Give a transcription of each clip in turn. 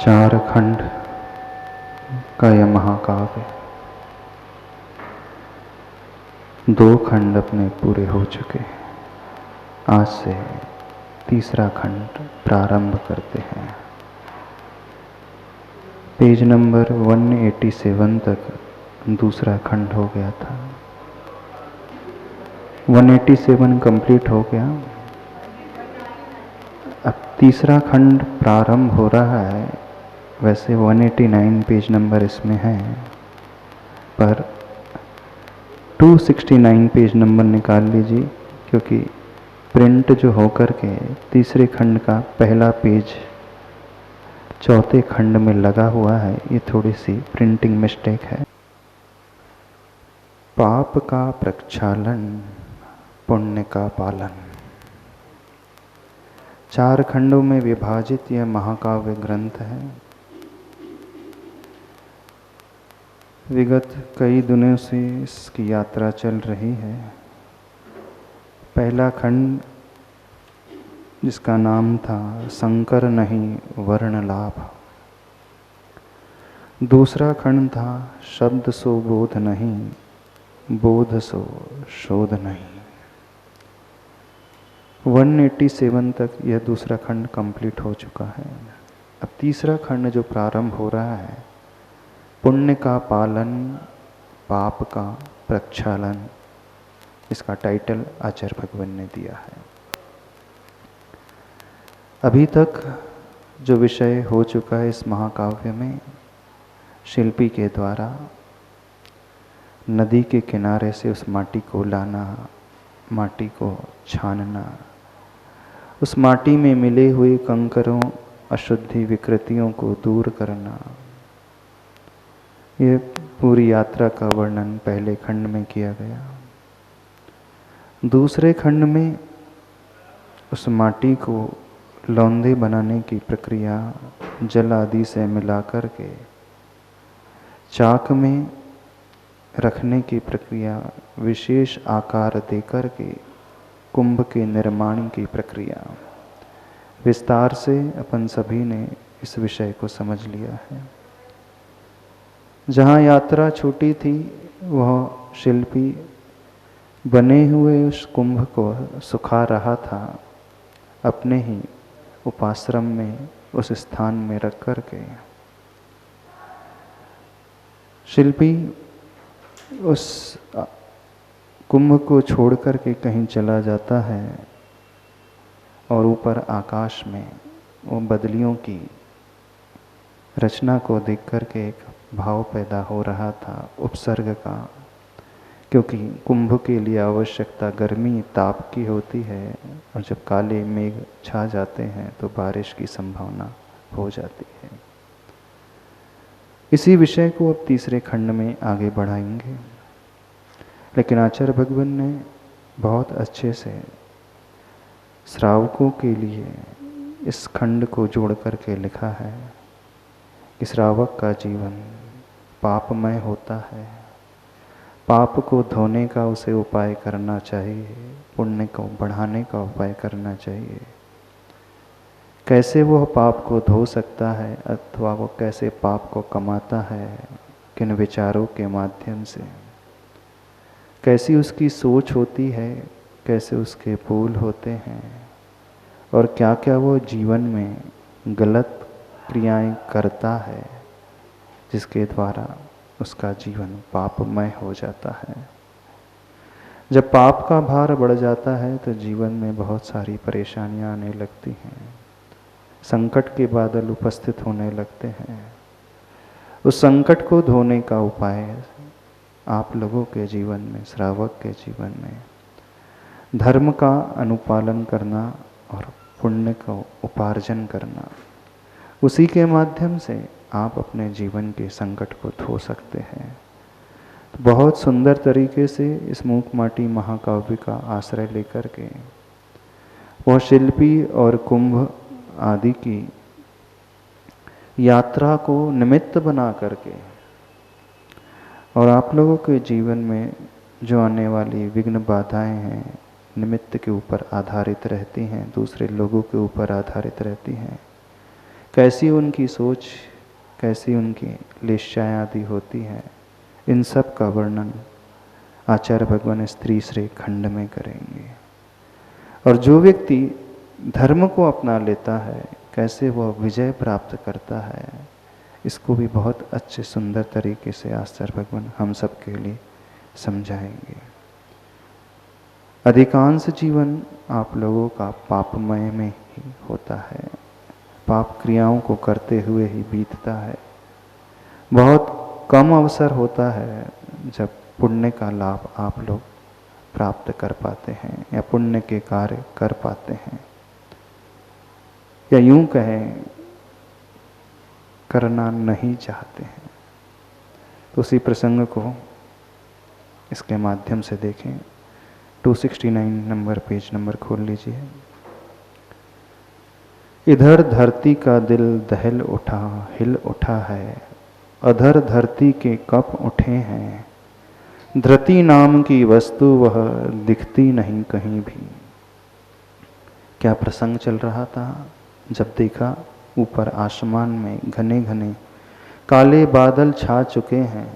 चार खंड का यह महाकाव्य, दो खंड अपने पूरे हो चुके हैं। आज से तीसरा खंड प्रारंभ करते हैं। पेज नंबर 187 तक दूसरा खंड हो गया था। 187 कंप्लीट हो गया। अब तीसरा खंड प्रारंभ हो रहा है। वैसे 189 पेज नंबर इसमें है, पर 269 पेज नंबर निकाल लीजिए, क्योंकि प्रिंट जो होकर के तीसरे खंड का पहला पेज चौथे खंड में लगा हुआ है, ये थोड़ी सी प्रिंटिंग मिस्टेक है। पाप का प्रक्षालन, पुण्य का पालन। चार खंडों में विभाजित यह महाकाव्य ग्रंथ है। विगत कई दिनों से इसकी यात्रा चल रही है। पहला खंड, जिसका नाम था संकर नहीं वर्ण लाभ। दूसरा खंड था शब्द सो बोध नहीं, बोध सो शोध नहीं। 187 तक यह दूसरा खंड कंप्लीट हो चुका है। अब तीसरा खंड जो प्रारंभ हो रहा है, पुण्य का पालन, पाप का प्रक्षालन, इसका टाइटल आचार्य भगवान ने दिया है। अभी तक जो विषय हो चुका है इस महाकाव्य में, शिल्पी के द्वारा नदी के किनारे से उस माटी को लाना, माटी को छानना, उस माटी में मिले हुए कंकरों, अशुद्धि, विकृतियों को दूर करना, ये पूरी यात्रा का वर्णन पहले खंड में किया गया। दूसरे खंड में उस माटी को लौंदे बनाने की प्रक्रिया, जल आदि से मिलाकर के चाक में रखने की प्रक्रिया, विशेष आकार देकर के कुंभ के निर्माण की प्रक्रिया, विस्तार से अपन सभी ने इस विषय को समझ लिया है। जहाँ यात्रा छूटी थी, वह शिल्पी बने हुए उस कुंभ को सुखा रहा था, अपने ही उपाश्रम में उस स्थान में रख कर के। शिल्पी उस कुंभ को छोड़ कर के कहीं चला जाता है और ऊपर आकाश में वो बदलियों की रचना को देख कर के एक भाव पैदा हो रहा था उपसर्ग का, क्योंकि कुंभ के लिए आवश्यकता गर्मी, ताप की होती है, और जब काले मेघ छा जाते हैं तो बारिश की संभावना हो जाती है। इसी विषय को अब तीसरे खंड में आगे बढ़ाएंगे, लेकिन आचार्य भगवान ने बहुत अच्छे से श्रावकों के लिए इस खंड को जोड़ करके लिखा है कि श्रावक का जीवन पापमय होता है। पाप को धोने का उसे उपाय करना चाहिए, पुण्य को बढ़ाने का उपाय करना चाहिए। कैसे वह पाप को धो सकता है, अथवा वो कैसे पाप को कमाता है, किन विचारों के माध्यम से, कैसी उसकी सोच होती है, कैसे उसके बोल होते हैं, और क्या क्या वो जीवन में गलत क्रियाएं करता है, जिसके द्वारा उसका जीवन पापमय हो जाता है। जब पाप का भार बढ़ जाता है तो जीवन में बहुत सारी परेशानियां आने लगती हैं, संकट के बादल उपस्थित होने लगते हैं। उस संकट को धोने का उपाय आप लोगों के जीवन में, श्रावक के जीवन में, धर्म का अनुपालन करना और पुण्य को उपार्जन करना, उसी के माध्यम से आप अपने जीवन के संकट को धो सकते हैं। तो बहुत सुंदर तरीके से इस मूक माटी महाकाव्य का आश्रय लेकर के वह शिल्पी और कुंभ आदि की यात्रा को निमित्त बना करके, और आप लोगों के जीवन में जो आने वाली विघ्न बाधाएं हैं, निमित्त के ऊपर आधारित रहती हैं, दूसरे लोगों के ऊपर आधारित रहती हैं। कैसी उनकी सोच, कैसी उनकी लेशाएं आदि होती हैं, इन सब का वर्णन आचार्य भगवान इस तीसरे खंड में करेंगे। और जो व्यक्ति धर्म को अपना लेता है, कैसे वह विजय प्राप्त करता है, इसको भी बहुत अच्छे सुंदर तरीके से आचार्य भगवान हम सब के लिए समझाएंगे। अधिकांश जीवन आप लोगों का पापमय में ही होता है, पाप क्रियाओं को करते हुए ही बीतता है। बहुत कम अवसर होता है जब पुण्य का लाभ आप लोग प्राप्त कर पाते हैं या पुण्य के कार्य कर पाते हैं, या यूं कहें करना नहीं चाहते हैं। तो उसी प्रसंग को इसके माध्यम से देखें। 269 नंबर पेज नंबर खोल लीजिए। इधर धरती का दिल दहल उठा हिल उठा है, अधर धरती के कप उठे हैं, धरती नाम की वस्तु वह दिखती नहीं कहीं भी। क्या प्रसंग चल रहा था? जब देखा ऊपर आसमान में घने घने काले बादल छा चुके हैं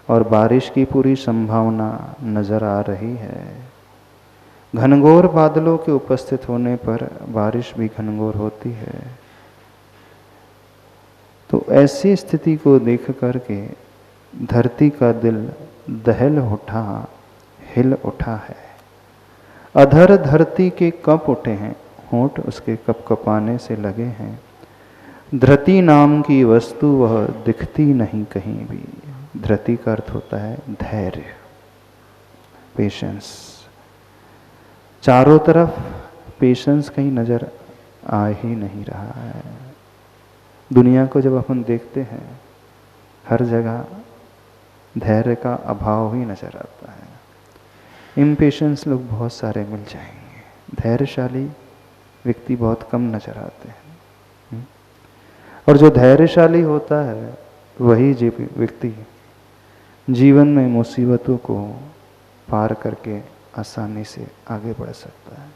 और बारिश की पूरी संभावना नजर आ रही है। घनघोर बादलों के उपस्थित होने पर बारिश भी घनघोर होती है। तो ऐसी स्थिति को देख करके धरती का दिल दहल उठा हिल उठा है। अधर धरती के कप उठे हैं, होंठ उसके कप कपाने से लगे हैं। धरती नाम की वस्तु वह दिखती नहीं कहीं भी। धरती का अर्थ होता है धैर्य, पेशेंस। चारों तरफ पेशेंस कहीं नजर आ ही नहीं रहा है। दुनिया को जब अपन देखते हैं, हर जगह धैर्य का अभाव ही नजर आता है। इम्पेशेंस लोग बहुत सारे मिल जाएंगे, धैर्यशाली व्यक्ति बहुत कम नजर आते हैं। और जो धैर्यशाली होता है वही व्यक्ति जीवन में मुसीबतों को पार करके आसानी से आगे बढ़ सकता है।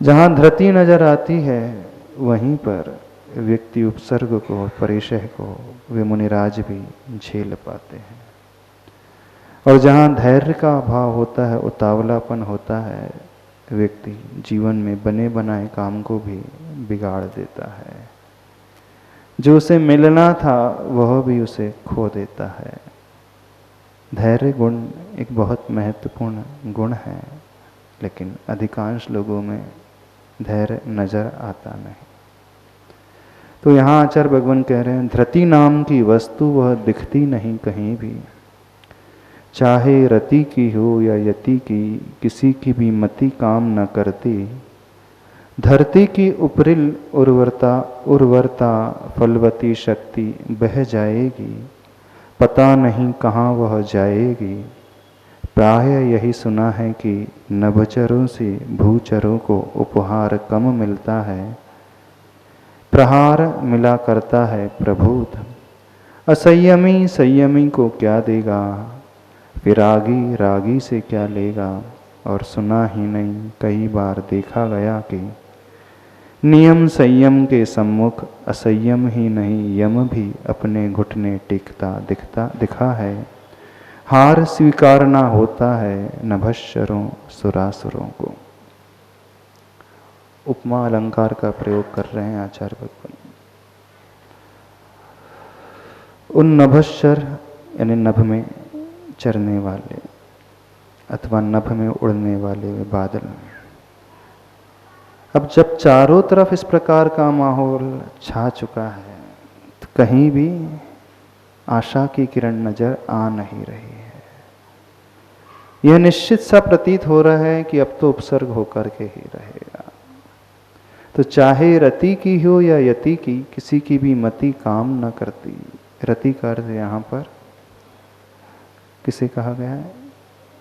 जहाँ धरती नजर आती है वहीं पर व्यक्ति उपसर्ग को, परिचय को वे मुनिराज भी झेल पाते हैं। और जहाँ धैर्य का अभाव होता है, उतावलापन होता है, व्यक्ति जीवन में बने बनाए काम को भी बिगाड़ देता है। जो उसे मिलना था वह भी उसे खो देता है। धैर्य गुण एक बहुत महत्वपूर्ण गुण है, लेकिन अधिकांश लोगों में धैर्य नजर आता नहीं। तो यहाँ आचार्य भगवान कह रहे हैं, धरती नाम की वस्तु वह दिखती नहीं कहीं भी। चाहे रति की हो या यति की, किसी की भी मति काम न करती। धरती की उपरिल उर्वरता फलवती शक्ति बह जाएगी, पता नहीं कहाँ वह जाएगी। प्राय यही सुना है कि नभचरों से भूचरों को उपहार कम मिलता है, प्रहार मिला करता है प्रभुत। असंयमी संयमी को क्या देगा, विरागी रागी से क्या लेगा। और सुना ही नहीं कई बार देखा गया कि नियम संयम के सम्मुख असंयम ही नहीं यम भी अपने घुटने टेकता दिखा है। हार स्वीकारना होता है नभश्चरों सुरासुरों को। उपमा अलंकार का प्रयोग कर रहे हैं आचार्य भगवान। उन नभश्चर यानी नभ में चरने वाले अथवा नभ में उड़ने वाले बादल। अब जब चारों तरफ इस प्रकार का माहौल छा चुका है तो कहीं भी आशा की किरण नजर आ नहीं रही है। यह निश्चित सा प्रतीत हो रहा है कि अब तो उपसर्ग होकर के ही रहेगा। तो चाहे रति की हो या यति की, किसी की भी मति काम न करती। रति का अर्थ यहाँ पर किसे कहा गया है?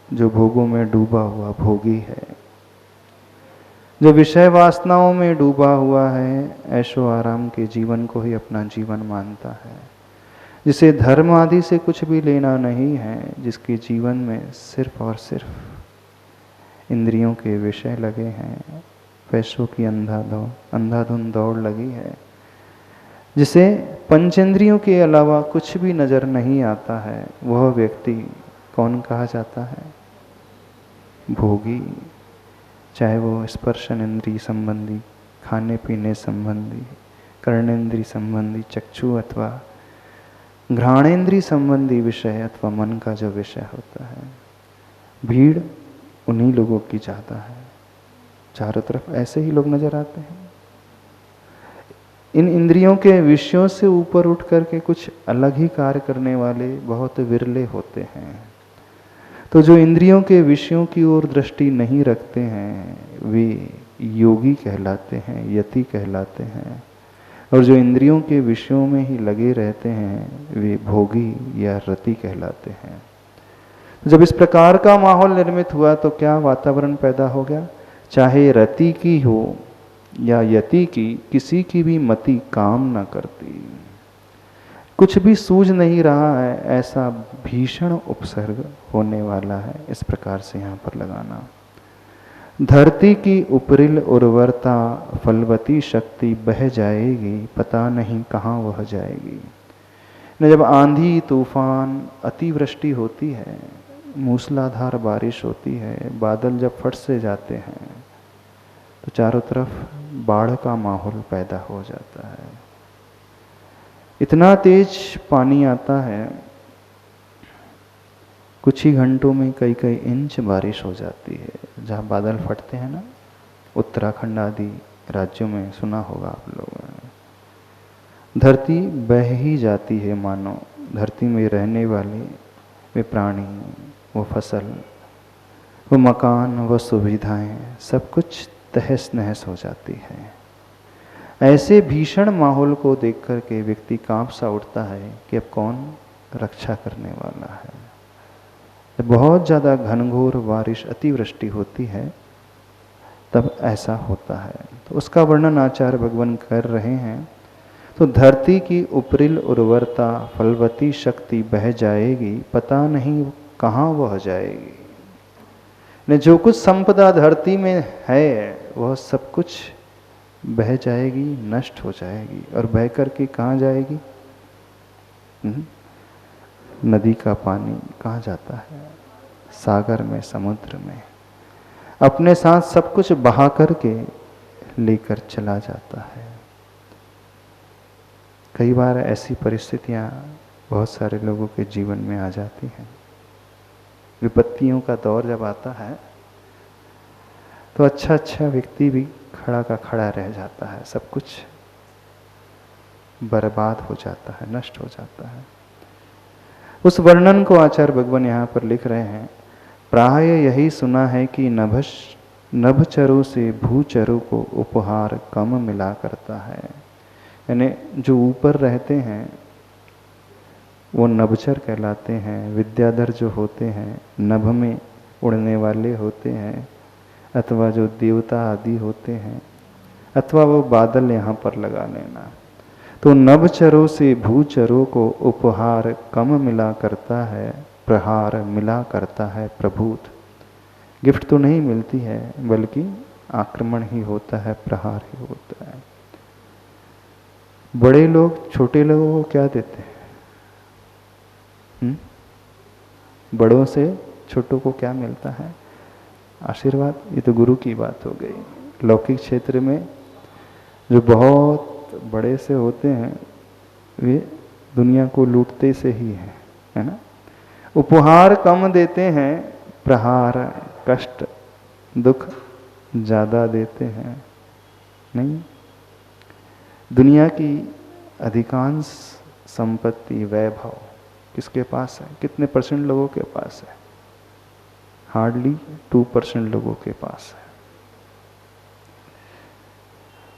जो भोगों में डूबा हुआ भोगी है, जो विषय वासनाओं में डूबा हुआ है, ऐशो आराम के जीवन को ही अपना जीवन मानता है, जिसे धर्म आदि से कुछ भी लेना नहीं है, जिसके जीवन में सिर्फ और सिर्फ इंद्रियों के विषय लगे हैं, पैसों की अंधाधुंध दौड़ लगी है, जिसे पंचेंद्रियों के अलावा कुछ भी नजर नहीं आता है, वह व्यक्ति कौन कहा जाता है? भोगी। चाहे वो स्पर्शन इंद्रिय संबंधी, खाने पीने संबंधी, कर्णेंद्रिय संबंधी, चक्षु अथवा घ्राणेंद्रिय संबंधी विषय अथवा मन का जो विषय होता है, भीड़ उन्हीं लोगों की ज़्यादा है। चारों तरफ ऐसे ही लोग नजर आते हैं। इन इंद्रियों के विषयों से ऊपर उठ करके कुछ अलग ही कार्य करने वाले बहुत विरले होते हैं। तो जो इंद्रियों के विषयों की ओर दृष्टि नहीं रखते हैं, वे योगी कहलाते हैं, यति कहलाते हैं। और जो इंद्रियों के विषयों में ही लगे रहते हैं, वे भोगी या रति कहलाते हैं। जब इस प्रकार का माहौल निर्मित हुआ तो क्या वातावरण पैदा हो गया? चाहे रति की हो या यति की, किसी की भी मति काम न करती। कुछ भी सूझ नहीं रहा है, ऐसा भीषण उपसर्ग होने वाला है। इस प्रकार से यहाँ पर लगाना। धरती की उपरिल उर्वरता फलवती शक्ति बह जाएगी, पता नहीं कहाँ वह जाएगी। न जब आंधी तूफान अतिवृष्टि होती है, मूसलाधार बारिश होती है, बादल जब फट से जाते हैं तो चारों तरफ बाढ़ का माहौल पैदा हो जाता है। इतना तेज पानी आता है, कुछ ही घंटों में कई कई इंच बारिश हो जाती है। जहाँ बादल फटते हैं ना, उत्तराखंड आदि राज्यों में सुना होगा आप लोगों ने। धरती बह ही जाती है, मानो धरती में रहने वाले वे प्राणी, वो फसल, वो मकान, वो सुविधाएं, सब कुछ तहस नहस हो जाती है। ऐसे भीषण माहौल को देख कर के व्यक्ति कांप सा उठता है कि अब कौन रक्षा करने वाला है। जब बहुत ज़्यादा घनघोर बारिश अतिवृष्टि होती है तब ऐसा होता है। तो उसका वर्णन आचार्य भगवान कर रहे हैं। तो धरती की उपरिल उर्वरता फलवती शक्ति बह जाएगी, पता नहीं कहाँ वह जाएगी। ने जो कुछ संपदा धरती में है वह सब कुछ बह जाएगी, नष्ट हो जाएगी। और बह करके कहाँ जाएगी? नदी का पानी कहाँ जाता है? सागर में, समुद्र में। अपने साथ सब कुछ बहा करके लेकर चला जाता है। कई बार ऐसी परिस्थितियां बहुत सारे लोगों के जीवन में आ जाती हैं। विपत्तियों का दौर जब आता है तो अच्छा व्यक्ति भी खड़ा का खड़ा रह जाता है, सब कुछ बर्बाद हो जाता है, नष्ट हो जाता है। उस वर्णन को आचार्य भगवान यहाँ पर लिख रहे हैं। प्राय यही सुना है कि नभचरों से भूचरों को उपहार कम मिला करता है। यानी जो ऊपर रहते हैं वो नभचर कहलाते हैं। विद्याधर जो होते हैं नभ में उड़ने वाले होते हैं, अथवा जो देवता आदि होते हैं, अथवा वो बादल यहाँ पर लगा लेना। तो नभचरों से भूचरों को उपहार कम मिला करता है, प्रहार मिला करता है प्रभुत। गिफ्ट तो नहीं मिलती है बल्कि आक्रमण ही होता है, प्रहार ही होता है। बड़े लोग छोटे लोगों को क्या देते हैं? बड़ों से छोटों को क्या मिलता है? आशीर्वाद। ये तो गुरु की बात हो गई। लौकिक क्षेत्र में जो बहुत बड़े से होते हैं वे दुनिया को लूटते से ही है ना। उपहार कम देते हैं, प्रहार, कष्ट, दुख ज़्यादा देते हैं। नहीं, दुनिया की अधिकांश संपत्ति, वैभव किसके पास है? कितने परसेंट लोगों के पास है? हार्डली 2% लोगों के पास है।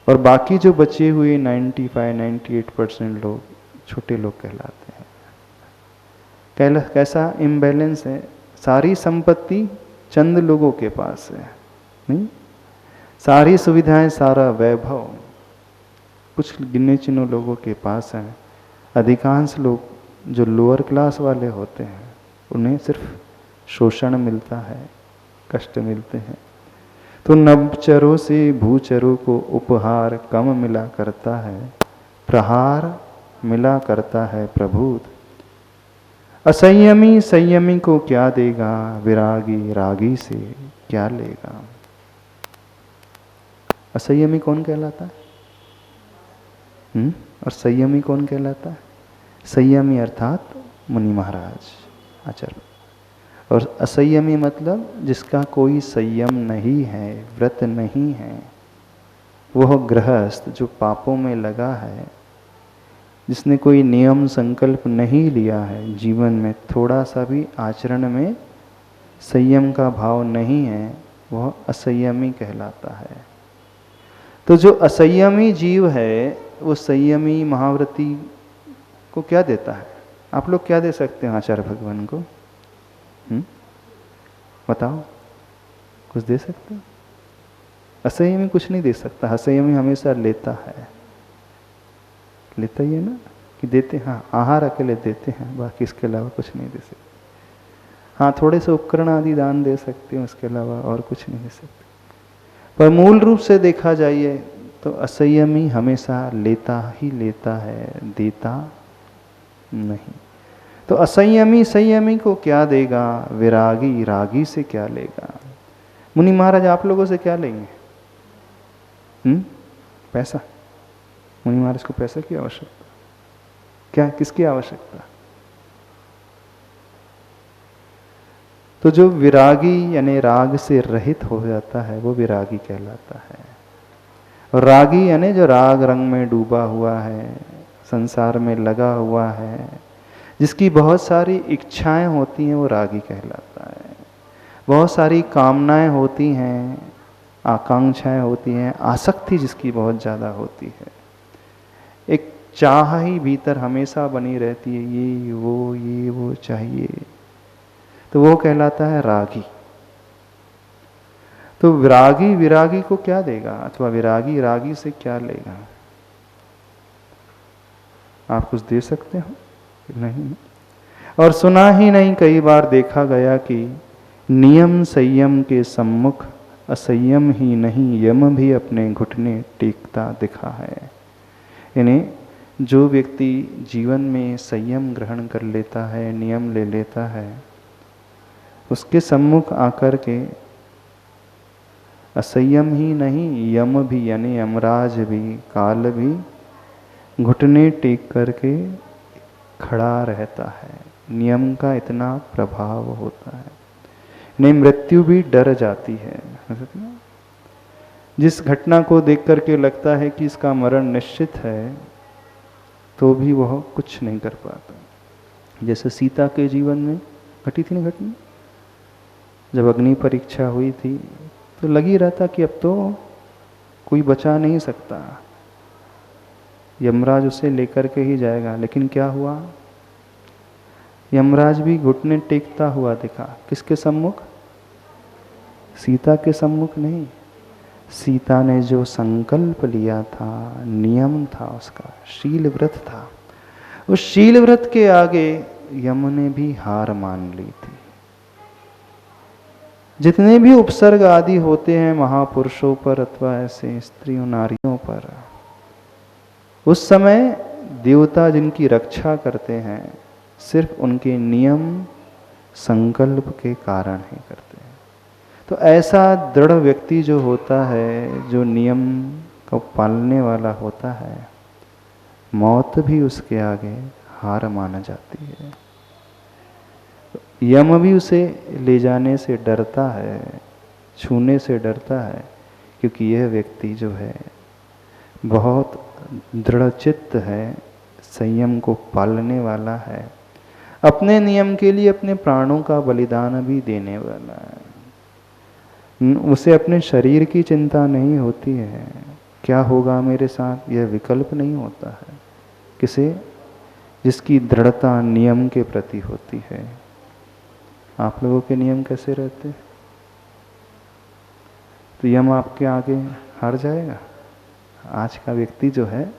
और बाकी जो बचे हुए 95-98% लोग छोटे लोग कहलाते हैं। कैसा इम्बैलेंस है? सारी संपत्ति चंद लोगों के पास है, नहीं, सारी सुविधाएं, सारा वैभव कुछ गिने चुने लोगों के पास है। अधिकांश लोग जो लोअर क्लास वाले होते हैं उन्हें सिर्फ शोषण मिलता है, कष्ट मिलते हैं। तो नभचरों से भूचरों को उपहार कम मिला करता है, प्रहार मिला करता है प्रभुत। असंयमी संयमी को क्या देगा, विरागी रागी से क्या लेगा। असंयमी कौन कहलाता है? और संयमी कौन कहलाता है? संयमी अर्थात मुनि महाराज, आचार्य। और असंयमी मतलब जिसका कोई संयम नहीं है, व्रत नहीं है, वह गृहस्थ जो पापों में लगा है, जिसने कोई नियम संकल्प नहीं लिया है, जीवन में थोड़ा सा भी आचरण में संयम का भाव नहीं है, वह असंयमी कहलाता है। तो जो असंयमी जीव है वो संयमी महाव्रती को क्या देता है? आप लोग क्या दे सकते हैं आचार्य भगवान को? बताओ, कुछ दे सकते हो? असंयमी कुछ नहीं दे सकता। असंयमी हमेशा लेता है, लेता ही है ना, कि देते, हाँ आहार अकेले देते हैं, बाकी इसके अलावा कुछ नहीं दे सकते। हाँ थोड़े से उपकरण आदि दान दे सकते हैं, उसके अलावा और कुछ नहीं दे सकते। पर मूल रूप से देखा जाइए तो असंयमी हमेशा लेता ही लेता है, देता नहीं। तो असंयमी संयमी को क्या देगा, विरागी रागी से क्या लेगा। मुनि महाराज आप लोगों से क्या लेंगे? पैसा। मुनि महाराज को पैसा की आवश्यकता? क्या, किसकी आवश्यकता? तो जो विरागी यानी राग से रहित हो जाता है वो विरागी कहलाता है। और रागी यानी जो राग रंग में डूबा हुआ है, संसार में लगा हुआ है, जिसकी बहुत सारी इच्छाएं होती हैं, वो रागी कहलाता है। बहुत सारी कामनाएं होती हैं, आकांक्षाएं होती हैं, आसक्ति जिसकी बहुत ज़्यादा होती है, एक चाह ही भीतर हमेशा बनी रहती है, ये वो चाहिए, तो वो कहलाता है रागी। तो विरागी विरागी को क्या देगा, अथवा विरागी रागी से क्या लेगा? आप कुछ दे सकते हो? नहीं। और सुना ही नहीं, कई बार देखा गया कि नियम संयम के सम्मुख असंयम ही नहीं, यम भी अपने घुटने टेकता दिखा है। यानी जो व्यक्ति जीवन में संयम ग्रहण कर लेता है, नियम ले लेता है, उसके सम्मुख आकर के असंयम ही नहीं, यम भी यानी यमराज भी, काल भी घुटने टेक करके खड़ा रहता है। नियम का इतना प्रभाव होता है। नहीं, मृत्यु भी डर जाती है। जिस घटना को देख करके लगता है कि इसका मरण निश्चित है, तो भी वह कुछ नहीं कर पाता। जैसे सीता के जीवन में घटी थी ना घटना, जब अग्नि परीक्षा हुई थी तो लगी रहता कि अब तो कोई बचा नहीं सकता, यमराज उसे लेकर के ही जाएगा। लेकिन क्या हुआ, यमराज भी घुटने टेकता हुआ दिखा। किसके सम्मुख? सीता के सम्मुख नहीं। सीता ने जो संकल्प लिया था, नियम था उसका, शील व्रत था, उस शील व्रत के आगे यम ने भी हार मान ली थी। जितने भी उपसर्ग आदि होते हैं महापुरुषों पर अथवा ऐसे स्त्रियों नारियों पर, उस समय देवता जिनकी रक्षा करते हैं सिर्फ उनके नियम संकल्प के कारण ही करते हैं। तो ऐसा दृढ़ व्यक्ति जो होता है, जो नियम को पालने वाला होता है, मौत भी उसके आगे हार माना जाती है। यम भी उसे ले जाने से डरता है, छूने से डरता है, क्योंकि यह व्यक्ति जो है बहुत दृढ़चित्त है, संयम को पालने वाला है, अपने नियम के लिए अपने प्राणों का बलिदान भी देने वाला है। उसे अपने शरीर की चिंता नहीं होती है, क्या होगा मेरे साथ, यह विकल्प नहीं होता है। किसे? जिसकी दृढ़ता नियम के प्रति होती है। आप लोगों के नियम कैसे रहते? तो यम आपके आगे हार जाएगा। आज का व्यक्ति जो है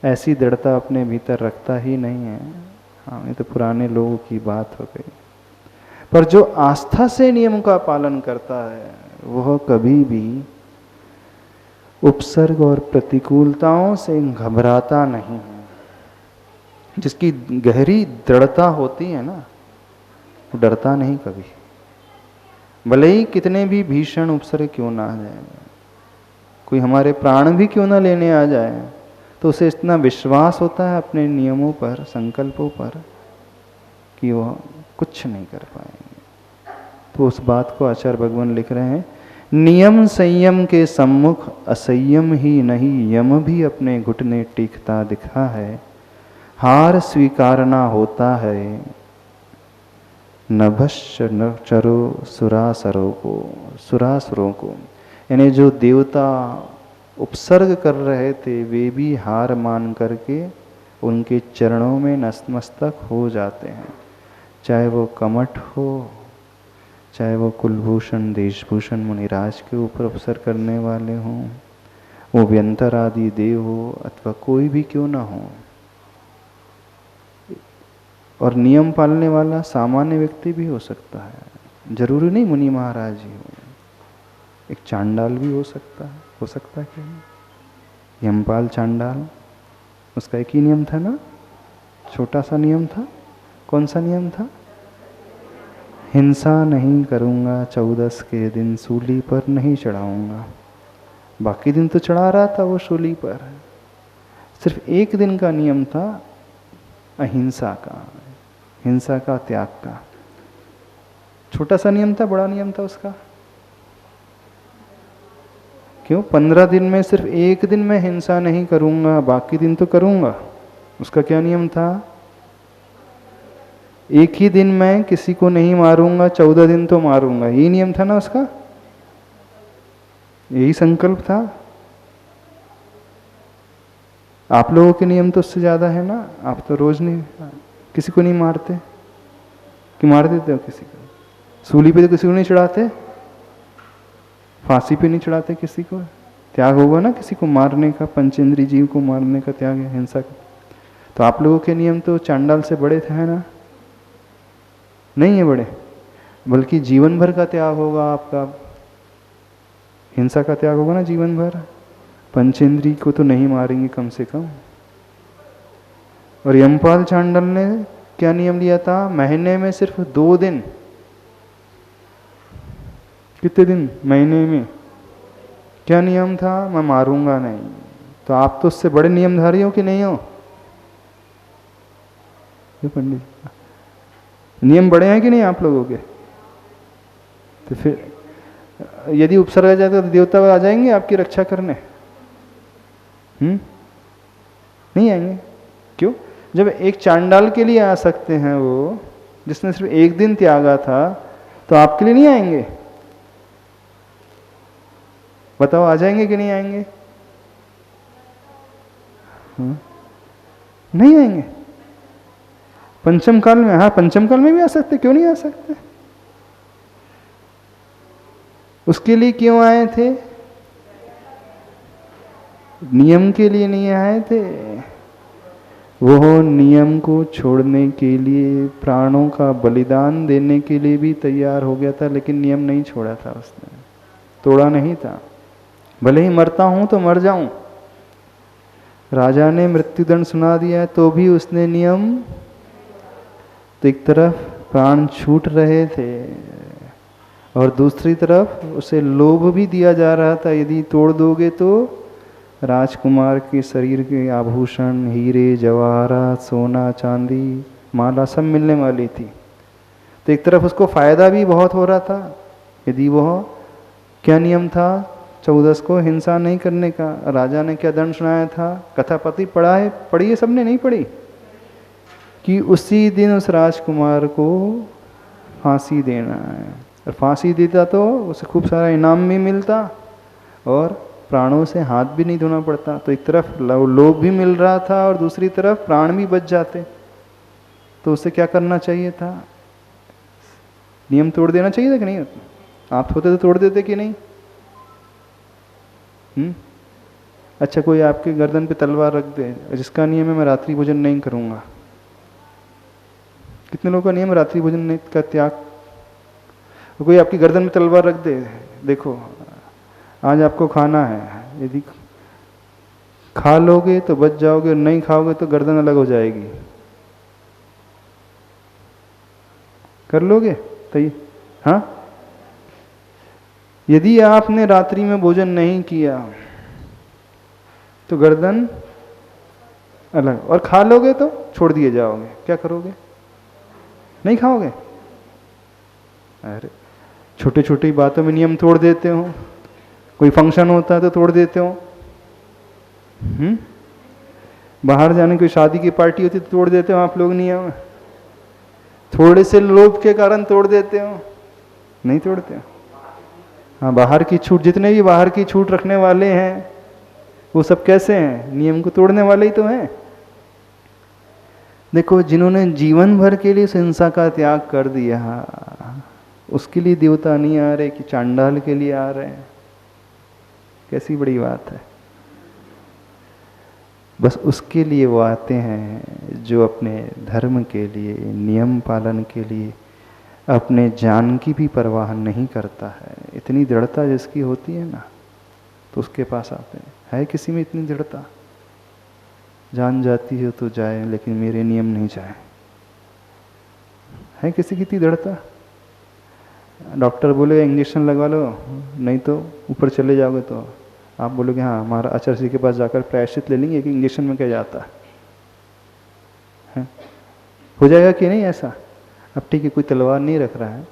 ऐसी दृढ़ता अपने भीतर रखता ही नहीं है। हाँ, ये तो पुराने लोगों की बात हो गई। पर जो आस्था से नियम का पालन करता है, वह कभी भी उपसर्ग और प्रतिकूलताओं से घबराता नहीं है। जिसकी गहरी दृढ़ता होती है ना, वो डरता नहीं कभी, भले ही कितने भी भीषण उपसर्ग क्यों ना आ जाए, कोई हमारे प्राण भी क्यों ना लेने आ जाए, तो उसे इतना विश्वास होता है अपने नियमों पर, संकल्पों पर, कि वह कुछ नहीं कर पाएंगे। तो उस बात को आचार्य भगवान लिख रहे हैं, नियम संयम के सम्मुख असंयम ही नहीं, यम भी अपने घुटने टेकता दिखा है। हार स्वीकारना होता है, नभश्च न चरो सुरासुरों को, यानी जो देवता उपसर्ग कर रहे थे वे भी हार मान करके उनके चरणों में नतमस्तक हो जाते हैं। चाहे वो कमठ हो, चाहे वो कुलभूषण देशभूषण मुनिराज के ऊपर उपसर्ग करने वाले हों, वो व्यंतर आदि देव हो, अथवा कोई भी क्यों ना हो। और नियम पालने वाला सामान्य व्यक्ति भी हो सकता है, जरूरी नहीं मुनि महाराज ही हो, एक चांडाल भी हो सकता है क्या? यमपाल चांडाल, उसका एक ही नियम था ना, छोटा सा नियम था। कौन सा नियम था? हिंसा नहीं करूँगा, 14 के दिन सूली पर नहीं चढ़ाऊँगा। बाकी दिन तो चढ़ा रहा था वो सूली पर, सिर्फ एक दिन का नियम था अहिंसा का, हिंसा का, त्याग का। छोटा सा नियम था, बड़ा नियम था उसका? क्यों? 15 दिन में सिर्फ एक दिन मैं हिंसा नहीं करूँगा, बाकी दिन तो करूँगा। उसका क्या नियम था? एक ही दिन मैं किसी को नहीं मारूंगा, 14 दिन तो मारूंगा। यही नियम था ना उसका, यही संकल्प था। आप लोगों के नियम तो उससे ज्यादा है ना, आप तो रोज नहीं किसी को नहीं मारते, कि मार देते हो किसी को? सूली पे तो किसी को नहीं चढ़ाते, फांसी पे नहीं चढ़ाते किसी को। त्याग होगा ना किसी को मारने का, पंचेंद्री जीव को मारने का त्याग है, हिंसा का। तो आप लोगों के नियम तो चांडाल से बड़े थे, है ना? नहीं है बड़े, बल्कि जीवन भर का त्याग होगा आपका, हिंसा का त्याग होगा ना जीवन भर। पंचेंद्री को तो नहीं मारेंगे कम से कम। और यमपाल चांडाल ने क्या नियम लिया था? महीने में सिर्फ 2 दिन। कितने दिन महीने में? क्या नियम था? मैं मारूंगा नहीं। तो आप तो उससे बड़े नियमधारी हो कि नहीं हो? ये पंडित नियम बड़े हैं कि नहीं आप लोगों के? तो फिर यदि उपसर्ग आ जाता तो देवता आ जाएंगे आपकी रक्षा करने? नहीं आएंगे। क्यों? जब एक चांडाल के लिए आ सकते हैं वो, जिसने सिर्फ एक दिन त्यागा था, तो आपके लिए नहीं आएंगे? बताओ, आ जाएंगे कि नहीं आएंगे? नहीं आएंगे। पंचम काल में, हाँ पंचम काल में भी आ सकते, क्यों नहीं आ सकते? उसके लिए क्यों आए थे? नियम के लिए नहीं आए थे, वो नियम को छोड़ने के लिए, प्राणों का बलिदान देने के लिए भी तैयार हो गया था, लेकिन नियम नहीं छोड़ा था उसने, तोड़ा नहीं था। भले ही मरता हूं तो मर जाऊं, राजा ने मृत्युदंड सुना दिया तो भी उसने नियम, तो एक तरफ प्राण छूट रहे थे और दूसरी तरफ उसे लोभ भी दिया जा रहा था, यदि तोड़ दोगे तो राजकुमार के शरीर के आभूषण, हीरे जवाहरात, सोना चांदी, माला सब मिलने वाली थी। तो एक तरफ उसको फायदा भी बहुत हो रहा था, यदि वह, क्या नियम था 14 को? हिंसा नहीं करने का। राजा ने क्या दंड सुनाया था? कथापति पढ़ा है, पढ़ी है सबने? नहीं पढ़ी? कि उसी दिन उस राजकुमार को फांसी देना है, और फांसी देता तो उसे खूब सारा इनाम भी मिलता और प्राणों से हाथ भी नहीं धोना पड़ता। तो एक तरफ लोभ भी मिल रहा था और दूसरी तरफ प्राण भी बच जाते। तो उसे क्या करना चाहिए था? नियम तोड़ देना चाहिए था कि नहीं? आप होते तो तोड़ देते कि नहीं? अच्छा, कोई आपके गर्दन पे तलवार रख दे, जिसका नियम है मैं रात्रि भोजन नहीं करूंगा। कितने लोगों का नियम रात्रि भोजन का त्याग? कोई आपकी गर्दन में तलवार रख दे, देखो आज आपको खाना है, यदि खा लोगे तो बच जाओगे, नहीं खाओगे तो गर्दन अलग हो जाएगी। कर लोगे तो ये, हाँ। यदि आपने रात्रि में भोजन नहीं किया तो गर्दन अलग, और खा लोगे तो छोड़ दिए जाओगे। क्या करोगे? नहीं खाओगे। अरे छोटी छोटी बातों में नियम तोड़ देते हो, कोई फंक्शन होता है तो तोड़ देते हो, बाहर जाने कोई शादी की पार्टी होती तो तोड़ देते हो आप लोग नियम, थोड़े से लोभ के कारण तोड़ देते हो, नहीं तोड़ते हो। हाँ, बाहर की छूट, जितने भी बाहर की छूट रखने वाले हैं वो सब कैसे हैं? नियम को तोड़ने वाले ही तो हैं। देखो, जिन्होंने जीवन भर के लिए हिंसा का त्याग कर दिया, उसके लिए देवता नहीं आ रहे कि चांडाल के लिए आ रहे हैं? कैसी बड़ी बात है। बस उसके लिए वो आते हैं जो अपने धर्म के लिए, नियम पालन के लिए अपने जान की भी परवाह नहीं करता है। इतनी दृढ़ता जिसकी होती है ना, तो उसके पास आते हैं। है किसी में इतनी दृढ़ता? जान जाती है तो जाए, लेकिन मेरे नियम नहीं जाए। है किसी की इतनी दृढ़ता? डॉक्टर बोले इंजेक्शन लगवा लो, नहीं तो ऊपर चले जाओगे, तो आप बोलोगे हाँ, हमारा आचार्य जी के पास जाकर प्रायश्चित ले लेंगे कि इंजेक्शन में क्या जाता है? हो जाएगा कि नहीं ऐसा? अब ठीक है, कोई तलवार नहीं रख रहा है,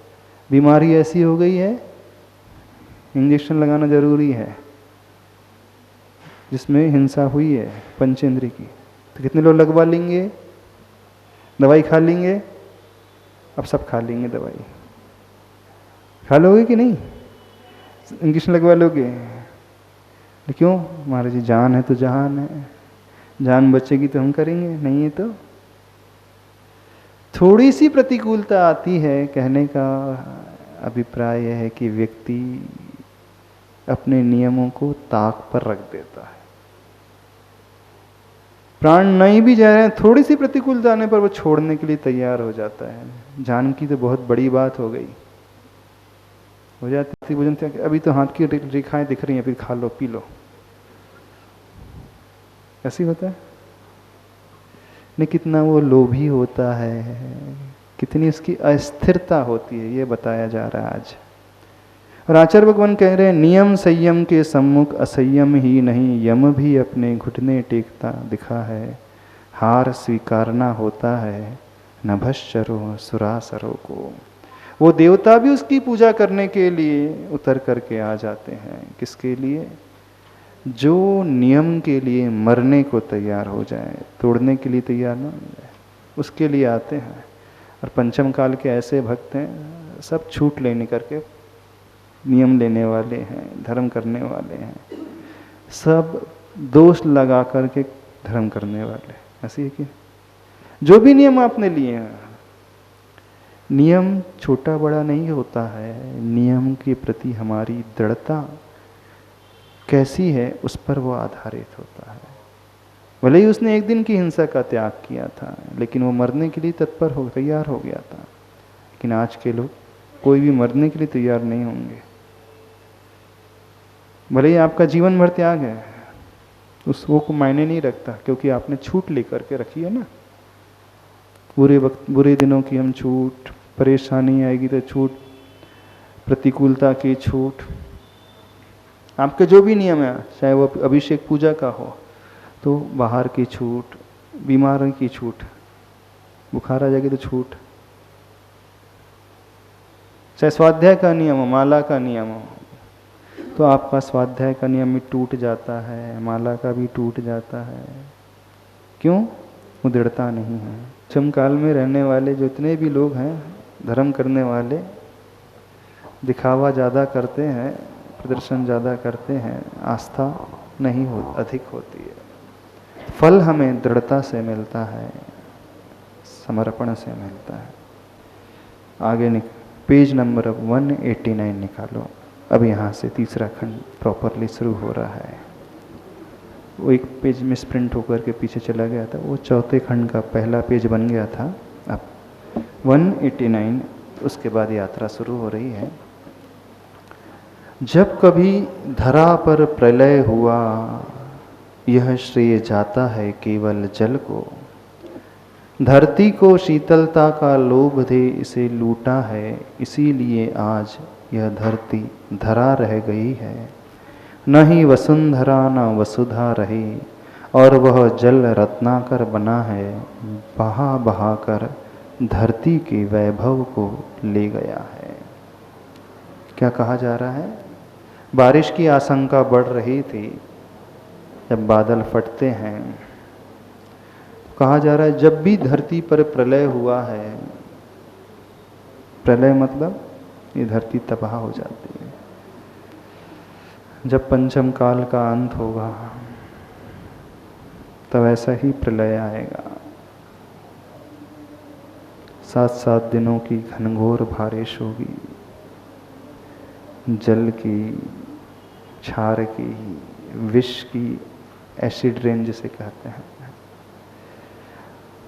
बीमारी ऐसी हो गई है, इंजेक्शन लगाना जरूरी है, जिसमें हिंसा हुई है पंचेंद्रिय की, तो कितने लोग लगवा लेंगे? दवाई खा लेंगे? अब सब खा लेंगे दवाई। खा लोगे कि नहीं? इंजेक्शन लगवा लोगे? क्यों? महाराज जी, जान है तो जहान है, जान बचेगी तो हम करेंगे, नहीं है तो? थोड़ी सी प्रतिकूलता आती है। कहने का अभिप्राय यह है कि व्यक्ति अपने नियमों को ताक पर रख देता है। प्राण नहीं भी जा रहे हैं, थोड़ी सी प्रतिकूलता आने पर वो छोड़ने के लिए तैयार हो जाता है। जान की तो बहुत बड़ी बात हो गई, हो जाती भोजन त्याग। अभी तो हाथ की रेखाएं दिख रही हैं, फिर खा लो, पी लो, ऐसे होता है। नहीं, कितना वो लोभी होता है, कितनी उसकी अस्थिरता होती है, ये बताया जा रहा है आज। और आचार्य भगवान कह रहे हैं, नियम संयम के सम्मुख असंयम ही नहीं, यम भी अपने घुटने टेकता दिखा है। हार स्वीकारना होता है नभश्चरो सुरासरों को। वो देवता भी उसकी पूजा करने के लिए उतर करके आ जाते हैं। किसके लिए? जो नियम के लिए मरने को तैयार हो जाए, तोड़ने के लिए तैयार ना हो जाए, उसके लिए आते हैं। और पंचम काल के ऐसे भक्त हैं, सब छूट लेने करके नियम लेने वाले हैं, धर्म करने वाले हैं, सब दोष लगा करके धर्म करने वाले। ऐसी है कि जो भी नियम आपने लिए हैं, नियम छोटा बड़ा नहीं होता है, नियम के प्रति हमारी दृढ़ता कैसी है उस पर वो आधारित होता है। भले ही उसने एक दिन की हिंसा का त्याग किया था, लेकिन वो मरने के लिए तत्पर हो तैयार हो गया था। लेकिन आज के लोग कोई भी मरने के लिए तैयार नहीं होंगे। भले ही आपका जीवन भर त्याग है, उस वो को मायने नहीं रखता, क्योंकि आपने छूट लेकर के रखी है ना। बुरे वक्त, बुरे दिनों की हम छूट, परेशानी आएगी तो छूट, प्रतिकूलता की छूट, आपके जो भी नियम है, चाहे वो अभिषेक पूजा का हो तो बाहर की छूट, बीमारी की छूट, बुखार आ जाएगी तो छूट, चाहे स्वाध्याय का नियम हो, माला का नियम हो, तो आपका स्वाध्याय का नियम भी टूट जाता है, माला का भी टूट जाता है। क्यों? वो दृढ़ता नहीं है। चमकाल में रहने वाले जितने भी लोग हैं, धर्म करने वाले, दिखावा ज़्यादा करते हैं, प्रदर्शन ज़्यादा करते हैं, आस्था नहीं हो अधिक होती है। फल हमें दृढ़ता से मिलता है, समर्पण से मिलता है। आगे पेज नंबर 189 निकालो। अब यहाँ से तीसरा खंड प्रॉपरली शुरू हो रहा है। वो एक पेज में स्प्रिंट होकर के पीछे चला गया था, वो चौथे खंड का पहला पेज बन गया था। अब 189, उसके बाद यात्रा शुरू हो रही है। जब कभी धरा पर प्रलय हुआ, यह श्रेय जाता है केवल जल को। धरती को शीतलता का लोभ दे इसे लूटा है, इसीलिए आज यह धरती धरा रह गई है। न ही वसुंधरा न वसुधा रही, और वह जल रत्नाकर बना है, बहा बहा कर धरती के वैभव को ले गया है। क्या कहा जा रहा है? बारिश की आशंका बढ़ रही थी, जब बादल फटते हैं कहा जा रहा है जब भी धरती पर प्रलय हुआ है, प्रलय मतलब ये धरती तबाह हो जाती है। जब पंचम काल का अंत होगा तब ऐसा ही प्रलय आएगा। 7-7 दिनों की घनघोर बारिश होगी, जल की, क्षार की, विष की, एसिड रेन जिसे कहते हैं।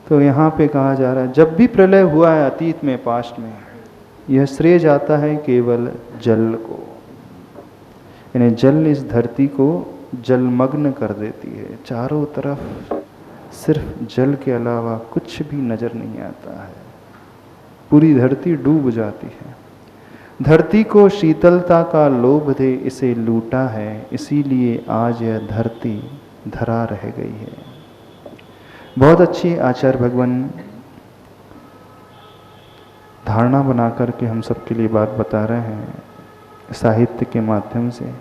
तो यहाँ पे कहा जा रहा है जब भी प्रलय हुआ है अतीत में, पास्ट में, यह श्रेय जाता है केवल जल को। यानी जल इस धरती को जलमग्न कर देती है। चारों तरफ सिर्फ जल के अलावा कुछ भी नजर नहीं आता है, पूरी धरती डूब जाती है। धरती को शीतलता का लोभ दे इसे लूटा है, इसीलिए आज यह धरती धरा रह गई है। बहुत अच्छी आचार्य भगवान धारणा बना करके हम सबके लिए बात बता रहे हैं साहित्य के माध्यम से।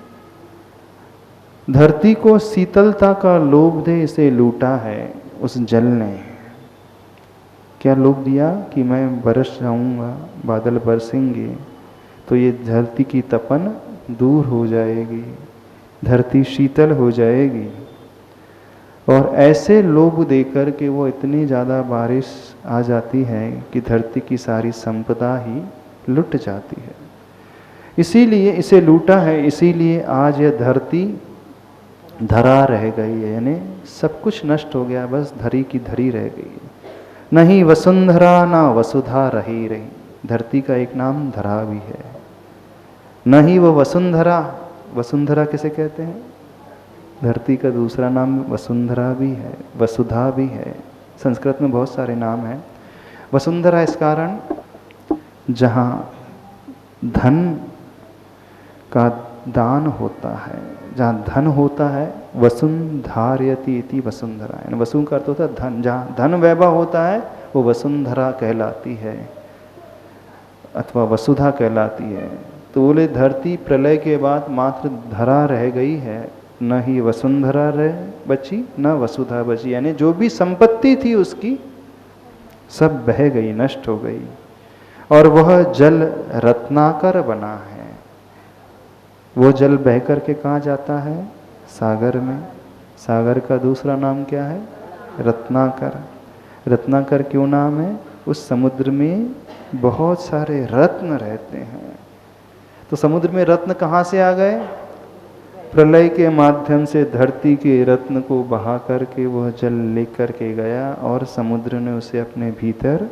धरती को शीतलता का लोभ दे इसे लूटा है उस जल ने। क्या लोभ दिया कि मैं बरस जाऊंगा, बादल बरसेंगे तो ये धरती की तपन दूर हो जाएगी, धरती शीतल हो जाएगी। और ऐसे लोभ देकर के वो इतनी ज़्यादा बारिश आ जाती है कि धरती की सारी संपदा ही लुट जाती है। इसीलिए इसे लूटा है, इसीलिए आज यह धरती धरा रह गई है। यानी सब कुछ नष्ट हो गया, बस धरी की धरी रह गई है। नहीं वसुंधरा ना वसुधा रही। धरती का एक नाम धरा भी है। न ही वो वसुंधरा, वसुंधरा किसे कहते हैं? धरती का दूसरा नाम वसुंधरा भी है, वसुधा भी है। संस्कृत में बहुत सारे नाम हैं। वसुंधरा इस कारण जहाँ धन का दान होता है, जहाँ धन होता है, वसुंधार्यति इति वसुंधरा। यानी वसु का अर्थ होता है धन, जहाँ धन वैभव होता है वो वसुंधरा कहलाती है अथवा वसुधा कहलाती है। तो बोले धरती प्रलय के बाद मात्र धरा रह गई है, न ही वसुंधरा रह बची न वसुधा बची। यानी जो भी संपत्ति थी उसकी सब बह गई, नष्ट हो गई। और वह जल रत्नाकर बना है। वो जल बह करके कहाँ जाता है? सागर में। सागर का दूसरा नाम क्या है? रत्नाकर। रत्नाकर क्यों नाम है? उस समुद्र में बहुत सारे रत्न रहते हैं। तो समुद्र में रत्न कहाँ से आ गए? प्रलय के माध्यम से धरती के रत्न को बहा करके वह जल लेकर के गया और समुद्र ने उसे अपने भीतर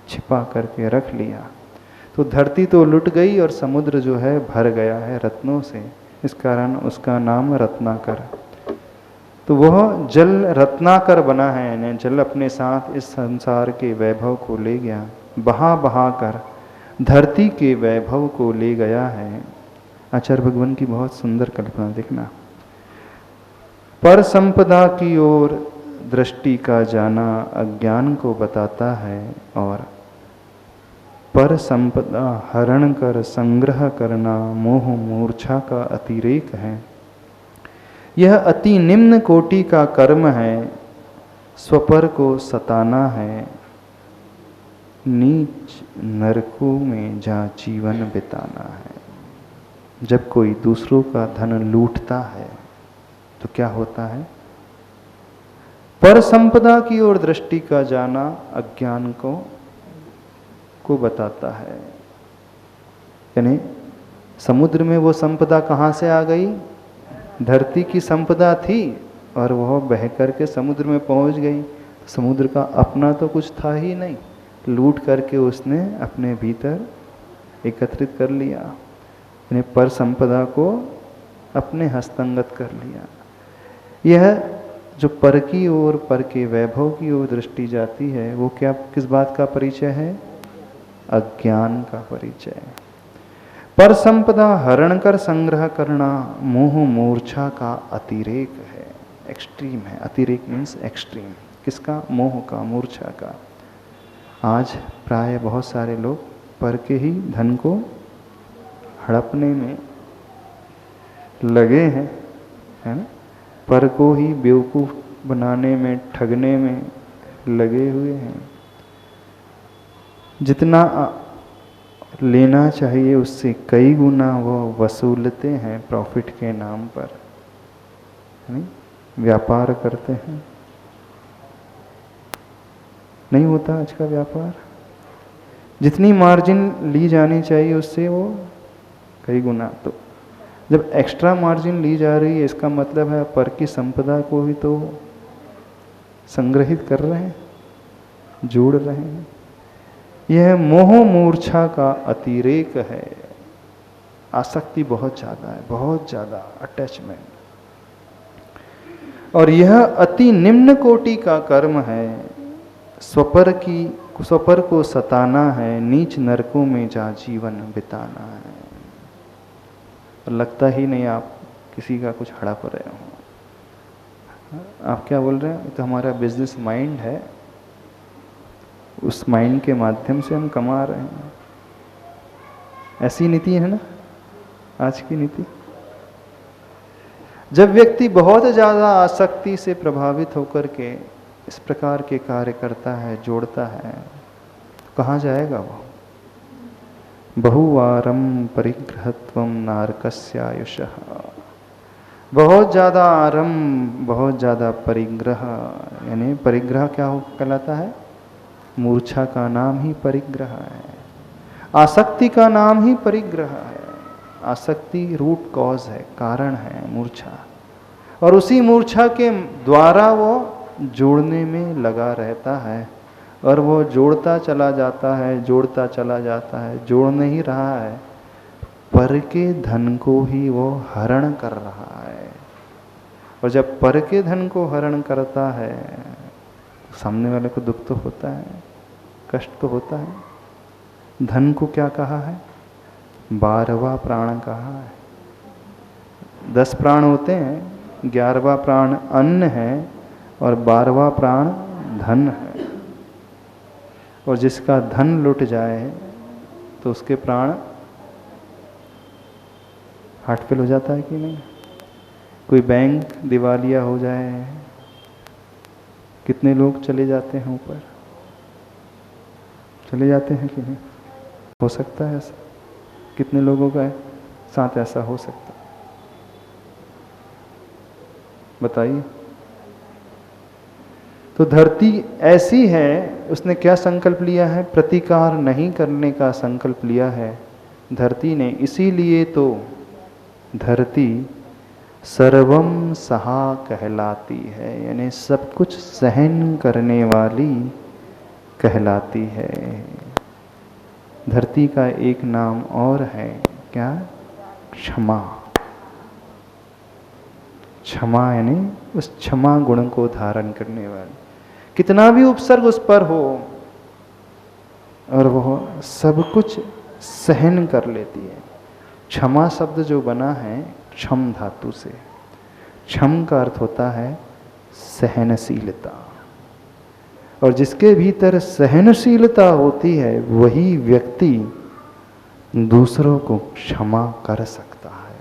छिपा करके रख लिया। तो धरती तो लुट गई और समुद्र जो है भर गया है रत्नों से, इस कारण उसका नाम रत्नाकर। तो वह जल रत्नाकर बना है, यानी जल अपने साथ इस संसार के वैभव को ले गया, बहा बहा कर धरती के वैभव को ले गया है। आचार्य भगवान की बहुत सुंदर कल्पना देखना। पर संपदा की ओर दृष्टि का जाना अज्ञान को बताता है, और पर संपदा हरण कर संग्रह करना मोह मूर्छा का अतिरेक है। यह अति निम्न कोटि का कर्म है, स्वपर को सताना है, नीच नरकों में जहाँ जीवन बिताना है। जब कोई दूसरों का धन लूटता है तो क्या होता है? पर संपदा की ओर दृष्टि का जाना अज्ञान को बताता है। यानी समुद्र में वो संपदा कहाँ से आ गई? धरती की संपदा थी और वह बह करके समुद्र में पहुंच गई। समुद्र का अपना तो कुछ था ही नहीं, लूट करके उसने अपने भीतर एकत्रित कर लिया। यानी पर संपदा को अपने हस्तंगत कर लिया। यह जो पर की ओर, पर के वैभव की ओर दृष्टि जाती है, वो क्या, किस बात का परिचय है? अज्ञान का परिचय। पर संपदा हरण कर संग्रह करना मोह मूर्छा का अतिरेक है, एक्सट्रीम है। अतिरेक मीन्स एक्सट्रीम। किसका? मोह का, मूर्छा का। आज प्राय बहुत सारे लोग पर के ही धन को हड़पने में लगे हैं, है ना? पर को ही बेवकूफ बनाने में, ठगने में लगे हुए हैं। जितना लेना चाहिए उससे कई गुना वो वसूलते हैं प्रॉफिट के नाम पर, नहीं? व्यापार करते हैं। नहीं होता आज का व्यापार। जितनी मार्जिन ली जानी चाहिए उससे वो कई गुना। तो जब एक्स्ट्रा मार्जिन ली जा रही है, इसका मतलब है पर की संपदा को भी तो संग्रहित कर रहे हैं, जोड़ रहे हैं। यह मोह मूर्छा का अतिरेक है। आसक्ति बहुत ज़्यादा है, बहुत ज़्यादा अटैचमेंट। और यह अति निम्न कोटि का कर्म है। स्वपर को सताना है, नीच नरकों में जा जीवन बिताना है। और लगता ही नहीं आप किसी का कुछ हड़प रहे हो। आप क्या बोल रहे हैं? तो हमारा बिजनेस माइंड है, उस माइंड के माध्यम से हम कमा रहे हैं। ऐसी नीति है ना आज की नीति। जब व्यक्ति बहुत ज़्यादा आसक्ति से प्रभावित होकर के इस प्रकार के कार्य करता है, जोड़ता है, कहाँ जाएगा वो? बहुवारम परिग्रहत्वम नारकस्यायुषः। बहुत ज़्यादा आरंभ, बहुत ज़्यादा परिग्रह। यानी परिग्रह क्या हो कहलाता है? मूर्छा का नाम ही परिग्रह है। आसक्ति का नाम ही परिग्रह है। आसक्ति रूट कॉज है, कारण है मूर्छा। और उसी मूर्छा के द्वारा वो जोड़ने में लगा रहता है। और वो जोड़ता चला जाता है, जोड़ता चला जाता है, जोड़ नहीं रहा है, पर के धन को ही वो हरण कर रहा है। और जब पर के धन को हरण करता है, सामने वाले को दुख तो होता है, कष्ट तो होता है। धन को क्या कहा है? 12वां प्राण कहा है। 10 प्राण होते हैं, 11वां प्राण अन्न है और 12वां प्राण धन है। और जिसका धन लुट जाए तो उसके प्राण हार्ट फेल हो जाता है कि नहीं? कोई बैंक दिवालिया हो जाए, कितने लोग चले जाते हैं ऊपर? चले जाते हैं कि नहीं? हो सकता है ऐसा? कितने लोगों का साथ ऐसा हो सकता है? बताइए। तो धरती ऐसी है, उसने क्या संकल्प लिया है? प्रतिकार नहीं करने का संकल्प लिया है धरती ने। इसीलिए तो धरती सर्वम सहा कहलाती है, यानी सब कुछ सहन करने वाली कहलाती है। धरती का एक नाम और है, क्या? क्षमा। क्षमा यानी उस क्षमा गुण को धारण करने वाली। कितना भी उपसर्ग उस पर हो और वह सब कुछ सहन कर लेती है। क्षमा शब्द जो बना है क्षम धातु से। क्षम का अर्थ होता है सहनशीलता। और जिसके भीतर सहनशीलता होती है वही व्यक्ति दूसरों को क्षमा कर सकता है।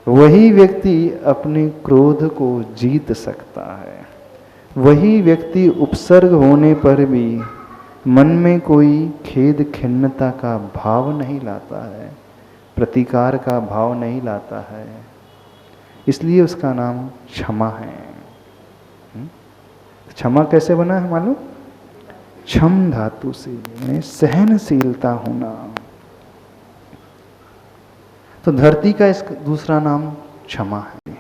वही व्यक्ति अपने क्रोध को जीत सकता है। वही व्यक्ति उपसर्ग होने पर भी मन में कोई खेद खिन्नता का भाव नहीं लाता है, प्रतिकार का भाव नहीं लाता है। इसलिए उसका नाम क्षमा है। क्षमा कैसे बना है मालूम? क्षम धातु से, यानी सहनशीलता होना। तो धरती का इसका दूसरा नाम क्षमा है।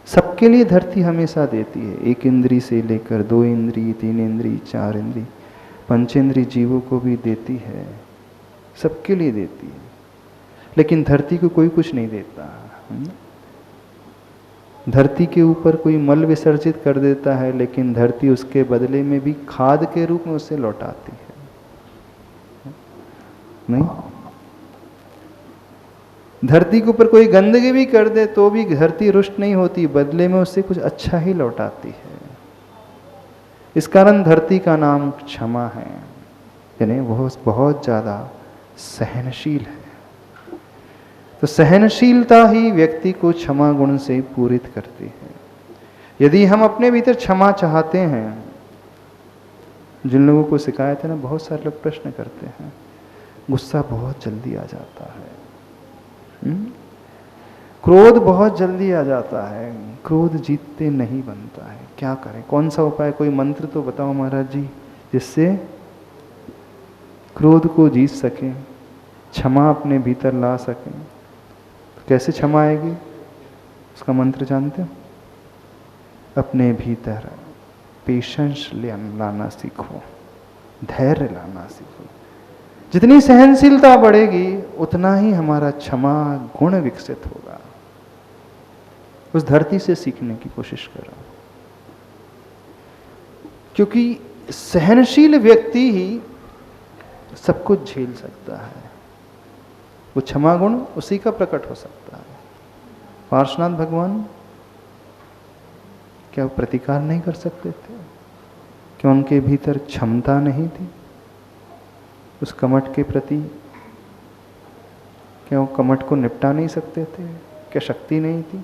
सबके लिए धरती हमेशा देती है, 1 इंद्री से लेकर 2 इंद्री, 3 इंद्री, 4 इंद्री, पंचेंद्री जीवों को भी देती है। सबके लिए देती है, लेकिन धरती को कोई कुछ नहीं देता। धरती के ऊपर कोई मल विसर्जित कर देता है, लेकिन धरती उसके बदले में भी खाद के रूप में उसे लौटाती है। नहीं, धरती के ऊपर कोई गंदगी भी कर दे तो भी धरती रुष्ट नहीं होती, बदले में उससे कुछ अच्छा ही लौटाती है। इस कारण धरती का नाम क्षमा है, यानी वो बहुत ज़्यादा सहनशील है। तो सहनशीलता ही व्यक्ति को क्षमा गुण से पूरित करती है। यदि हम अपने भीतर क्षमा चाहते हैं, जिन लोगों को शिकायत है ना, बहुत सारे लोग प्रश्न करते हैं, गुस्सा बहुत जल्दी आ जाता है, क्रोध बहुत जल्दी आ जाता है, क्रोध जीतते नहीं बनता है, क्या करें, कौन सा उपाय, कोई मंत्र तो बताओ महाराज जी जिससे क्रोध को जीत सकें, क्षमा अपने भीतर ला सकें। तो कैसे क्षमा आएगी, उसका मंत्र जानते हो? अपने भीतर पेशेंस लाना सीखो, धैर्य लाना सीखो। जितनी सहनशीलता बढ़ेगी उतना ही हमारा क्षमा गुण विकसित होगा। उस धरती से सीखने की कोशिश करो, क्योंकि सहनशील व्यक्ति ही सब कुछ झेल सकता है। वो क्षमा गुण उसी का प्रकट हो सकता है। पार्श्वनाथ भगवान क्या वो प्रतिकार नहीं कर सकते थे? क्या उनके भीतर क्षमता नहीं थी उस कमठ के प्रति? क्या वो कमठ को निपटा नहीं सकते थे? क्या शक्ति नहीं थी?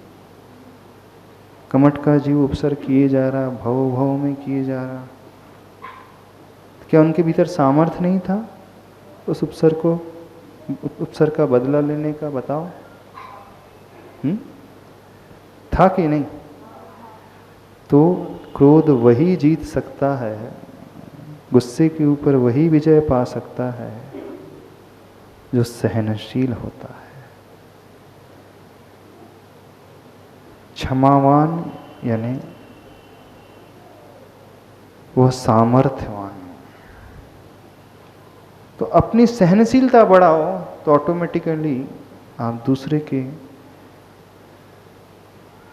कमठ का जीव उपसर किए जा रहा, भव भव में किए जा रहा, क्या उनके भीतर सामर्थ्य नहीं था उस उपसर का बदला लेने का? बताओ, था कि नहीं? तो क्रोध वही जीत सकता है, गुस्से के ऊपर वही विजय पा सकता है जो सहनशील होता है। क्षमावान यानी वह सामर्थ्यवान। तो अपनी सहनशीलता बढ़ाओ तो ऑटोमेटिकली आप दूसरे के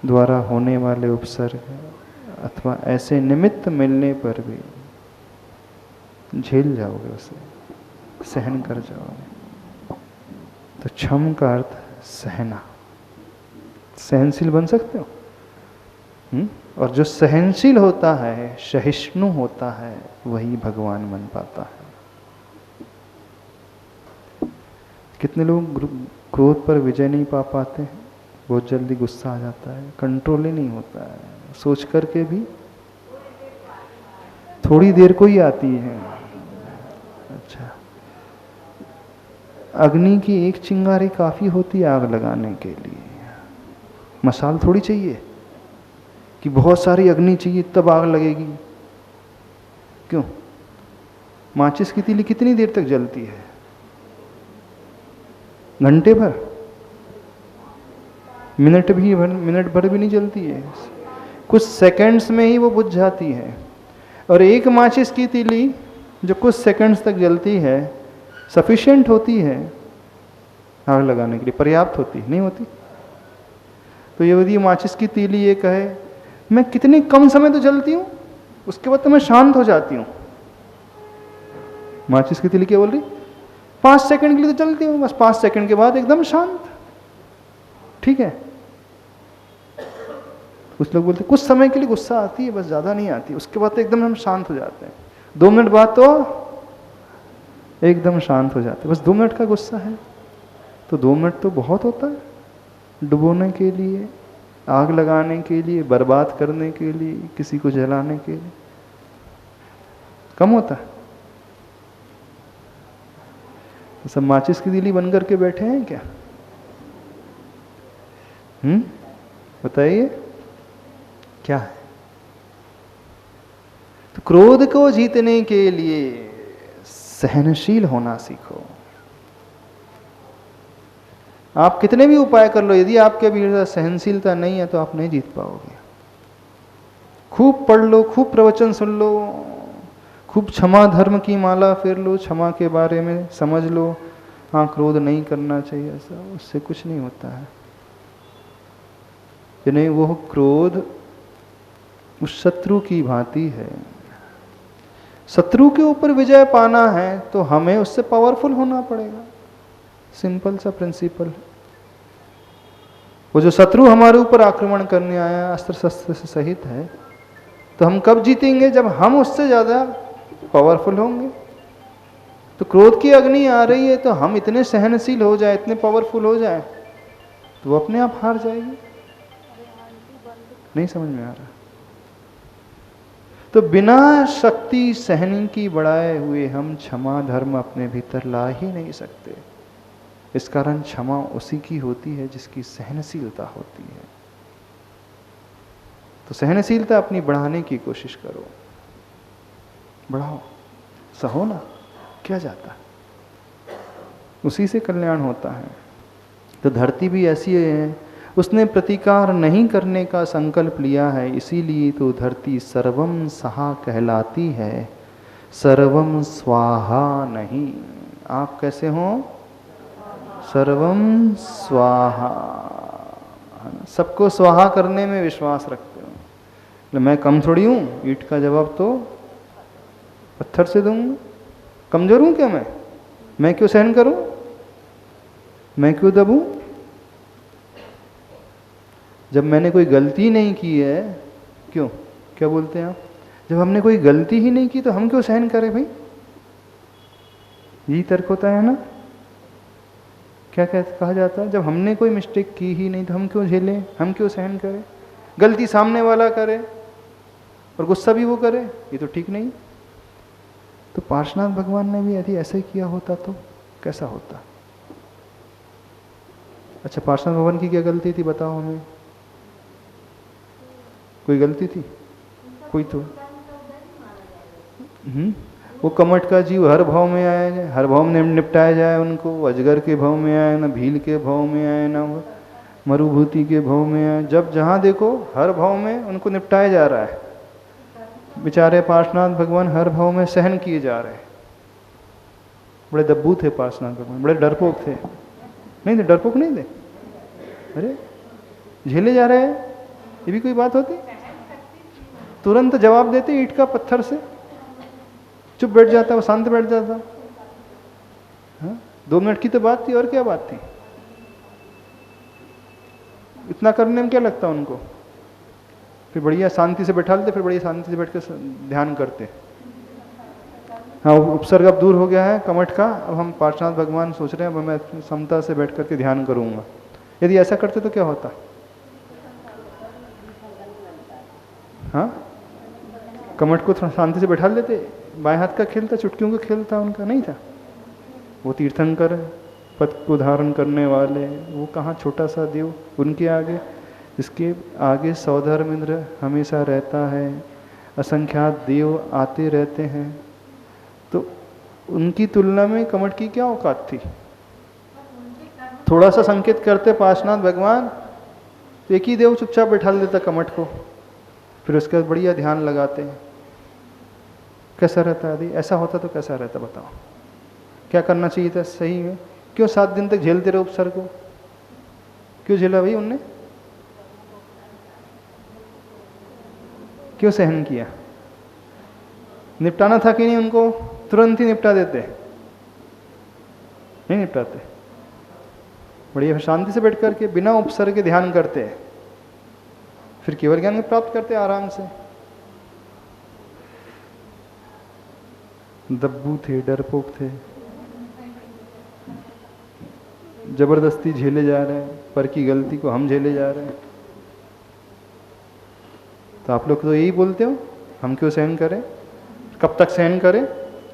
द्वारा होने वाले उपसर्ग अथवा ऐसे निमित्त मिलने पर भी झेल जाओगे, उसे सहन कर जाओगे। तो क्षम का अर्थ सहना, सहनशील बन सकते हो। और जो सहनशील होता है, सहिष्णु होता है, वही भगवान बन पाता है। कितने लोग क्रोध पर विजय नहीं पा पाते हैं, बहुत जल्दी गुस्सा आ जाता है, कंट्रोल ही नहीं होता है, सोच करके भी थोड़ी देर को ही आती है। अच्छा, अग्नि की एक चिंगारी काफी होती है आग लगाने के लिए, मसाल थोड़ी चाहिए कि बहुत सारी अग्नि चाहिए तब आग लगेगी। क्यों? माचिस की तीली कितनी देर तक जलती है? घंटे भर, मिनट भर भी नहीं जलती है, कुछ सेकंड्स में ही वो बुझ जाती है। और एक माचिस की तीली जो कुछ सेकंड्स तक जलती है सफिशिएंट होती है आग लगाने के लिए, पर्याप्त होती नहीं होती। तो यदि माचिस की तीली ये कहे मैं कितनी कम समय तो जलती हूँ, उसके बाद तो मैं शांत हो जाती हूँ, माचिस की तीली क्या बोल रही? 5 सेकंड के लिए तो चलती हूँ, बस 5 सेकंड के बाद एकदम शांत। ठीक है, कुछ लोग बोलते कुछ समय के लिए गुस्सा आती है, बस ज्यादा नहीं आती, उसके बाद तो एकदम हम शांत हो जाते हैं। 2 मिनट बाद तो एकदम शांत हो जाते हैं। बस 2 मिनट का गुस्सा है तो 2 मिनट तो बहुत होता है डुबोने के लिए, आग लगाने के लिए, बर्बाद करने के लिए, किसी को जलाने के लिए। कम होता है। तो सब माचिस की तीली बन करके बैठे हैं क्या? बताइए क्या है? तो क्रोध को जीतने के लिए सहनशील होना सीखो। आप कितने भी उपाय कर लो, यदि आपके भीतर सहनशीलता नहीं है तो आप नहीं जीत पाओगे। खूब पढ़ लो, खूब प्रवचन सुन लो, खूब क्षमा धर्म की माला फेर लो, क्षमा के बारे में समझ लो, हाँ क्रोध नहीं करना चाहिए, ऐसा उससे कुछ नहीं होता है। कि नहीं, वो क्रोध उस शत्रु की भांति है। शत्रु के ऊपर विजय पाना है तो हमें उससे पावरफुल होना पड़ेगा। सिंपल सा प्रिंसिपल। वो जो शत्रु हमारे ऊपर आक्रमण करने आया अस्त्र शस्त्र से सहित है, तो हम कब जीतेंगे? जब हम उससे ज्यादा पावरफुल होंगे। तो क्रोध की अग्नि आ रही है तो हम इतने सहनशील हो जाए, इतने पावरफुल हो जाए, तो वो अपने आप हार जाएगी। नहीं समझ में आ रहा? तो बिना शक्ति सहनी की बढ़ाए हुए हम क्षमा धर्म अपने भीतर ला ही नहीं सकते। इस कारण क्षमा उसी की होती है जिसकी सहनशीलता होती है। तो सहनशीलता अपनी बढ़ाने की कोशिश करो, बढ़ाओ, सहो ना, क्या जाता है, उसी से कल्याण होता है। तो धरती भी ऐसी है, उसने प्रतिकार नहीं करने का संकल्प लिया है, इसीलिए तो धरती सर्वम सहा कहलाती है, सर्वम स्वाहा नहीं। आप कैसे हो? सर्वम स्वाहा। सबको स्वाहा करने में विश्वास रखते हो। मैं कम थोड़ी हूँ, ईंट का जवाब तो पत्थर से दूंगा। कमजोर हूँ क्या मैं क्यों सहन करूं? मैं क्यों दबूं? जब मैंने कोई गलती नहीं की है, क्यों, क्या बोलते हैं आप? जब हमने कोई गलती ही नहीं की तो हम क्यों सहन करें भाई? यही तर्क होता है ना? क्या कहा जाता है? जब हमने कोई मिस्टेक की ही नहीं तो हम क्यों झेलें, हम क्यों सहन करें? गलती सामने वाला करे और गुस्सा भी वो करे, ये तो ठीक नहीं। तो पार्श्वनाथ भगवान ने भी यदि ऐसे किया होता तो कैसा होता? अच्छा, पार्श्वनाथ भगवान की क्या गलती थी बताओ हमें? कोई गलती थी? कोई तो वो कमट का जीव हर भाव में आया जाए, हर भाव में निपटाया जाए उनको। अजगर के भाव में आए, ना भील के भाव में आए, ना मरुभूति के भाव में आए। जब जहाँ देखो हर भाव में उनको निपटाया जा रहा है। बेचारे पार्श्वनाथ भगवान हर भाव में सहन किए जा रहे हैं। बड़े दब्बू थे पार्श्वनाथ भगवान, बड़े डरपोक थे। नहीं थे? डरपोक नहीं थे? अरे झेले जा रहे हैं, ये भी कोई बात होती? तुरंत जवाब देते ईंट का पत्थर से, चुप बैठ जाता, वो शांत बैठ जाता। हाँ? 2 मिनट की तो बात थी, और क्या बात थी? इतना करने में क्या लगता उनको? फिर बढ़िया शांति से बैठा लेते, फिर बढ़िया शांति से बैठ कर ध्यान करते। हाँ, उपसर्ग अब दूर हो गया है कमठ का, अब हम पार्श्वनाथ भगवान सोच रहे हैं मैं समता से बैठ करके ध्यान करूंगा। यदि ऐसा करते तो क्या होता? हाँ, कमठ को थोड़ा शांति से बैठा लेते। बाएं हाथ का खेल था, चुटकियों का खेल था, उनका नहीं था। वो तीर्थंकर, पद को धारण करने वाले, वो कहाँ छोटा सा देव उनके आगे, इसके आगे सौधर्म इंद्र हमेशा रहता है, असंख्यात देव आते रहते हैं। तो उनकी तुलना में कमठ की क्या औकात थी? थोड़ा सा संकेत करते पार्श्वनाथ भगवान तो एक ही देव चुपचाप बैठा देता कमठ को, फिर उसके बाद बढ़िया ध्यान लगाते हैं। कैसा रहता यदि ऐसा होता तो कैसा रहता बताओ? क्या करना चाहिए था सही में? क्यों 7 दिन तक झेलते रहे उपसर्ग को? क्यों झेला भाई उनने? क्यों सहन किया? निपटाना था कि नहीं उनको? तुरंत ही निपटा देते, नहीं निपटाते। बढ़िया शांति से बैठ करके बिना उपसर्ग के ध्यान करते हैं, फिर केवल ज्ञान में प्राप्त करते आराम से। दब्बू थे, डरपोक थे, जबरदस्ती झेले जा रहे हैं, पर की गलती को हम झेले जा रहे हैं। तो आप लोग तो यही बोलते हो, हम क्यों सहन करें? कब तक सहन करें?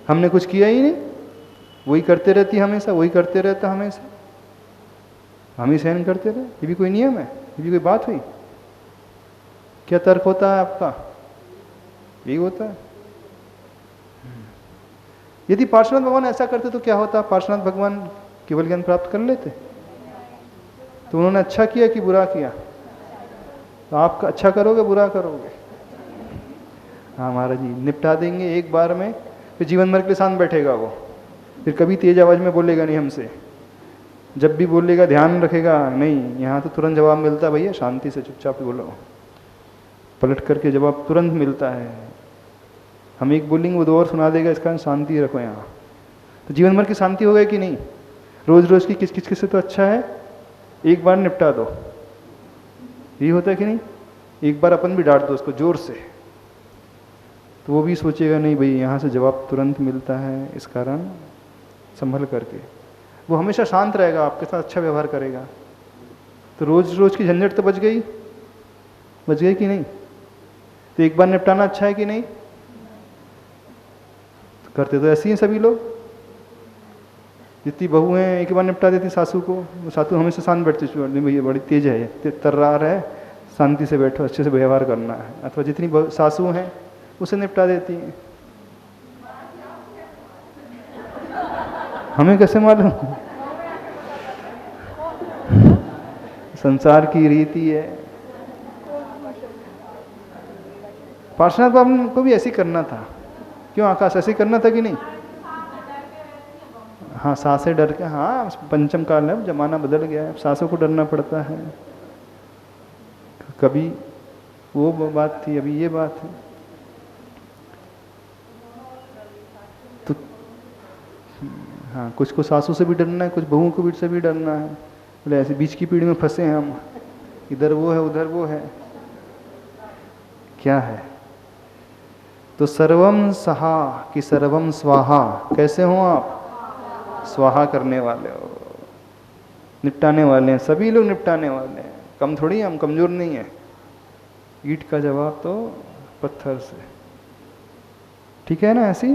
हमने कुछ किया ही नहीं, वही करते रहती हमेशा, वही करते रहता हमेशा, हम ही सहन करते रहे। ये भी कोई नियम है? ये भी कोई बात हुई? क्या तर्क होता है आपका? यही होता है। यदि पार्श्वनाथ भगवान ऐसा करते तो क्या होता? पार्श्वनाथ भगवान केवल ज्ञान प्राप्त कर लेते? तो उन्होंने अच्छा किया कि बुरा किया? तो आप अच्छा करोगे बुरा करोगे? हाँ महाराज जी, निपटा देंगे एक बार में, फिर जीवन भर के लिए शांत बैठेगा वो, फिर कभी तेज आवाज में बोलेगा नहीं हमसे, जब भी बोलेगा ध्यान रखेगा, नहीं यहाँ तो तुरंत जवाब मिलता है, भैया शांति से चुपचाप बोलो, पलट करके जवाब तुरंत मिलता है। हम एक बोलेंगे वो दो और सुना देगा, इसका शांति रखो यहाँ। तो जीवन भर की शांति हो गई कि नहीं? रोज रोज की किस किस से तो अच्छा है एक बार निपटा दो, ये होता है कि नहीं? एक बार अपन भी डांट दो उसको जोर से, तो वो भी सोचेगा नहीं भाई यहाँ से जवाब तुरंत मिलता है, इस कारण संभल करके वो हमेशा शांत रहेगा, आपके साथ अच्छा व्यवहार करेगा। तो रोज रोज की झंझट तो बच गई कि नहीं? तो एक बार निपटाना अच्छा है कि नहीं? तो करते तो ऐसे ही सभी लोग, जितनी बहू हैं एक बार निपटा देती सासू को, सासू हमेशा शांत बैठती, भैया बड़ी तेज है, तर्रार है, शांति से बैठो, अच्छे से व्यवहार करना है। अथवा जितनी सासू हैं उसे निपटा देती हैं। हमें कैसे मालूम? संसार की रीति है। पार्श्वनाथ बाबा को भी ऐसे ही करना था। क्यों आकाश, ऐसे ही करना था कि नहीं? हाँ, सासे डर के, हाँ पंचम काल है, जमाना बदल गया है, सासों को डरना पड़ता है। कभी वो बात थी, अभी ये बात है। तो हाँ, कुछ को सासू से भी डरना है, कुछ बहुओं को भी से भी डरना है। बोले ऐसे बीच की पीढ़ी में फंसे हैं हम, इधर वो है उधर वो है, क्या है? तो सर्वम सहा कि सर्वम स्वाहा, कैसे हो आप? स्वाहा करने वाले हो, निपटाने वाले हैं, सभी लोग निपटाने वाले हैं, कम थोड़ी, हम कमजोर नहीं है। ईंट का जवाब तो पत्थर से, ठीक है ना? ऐसी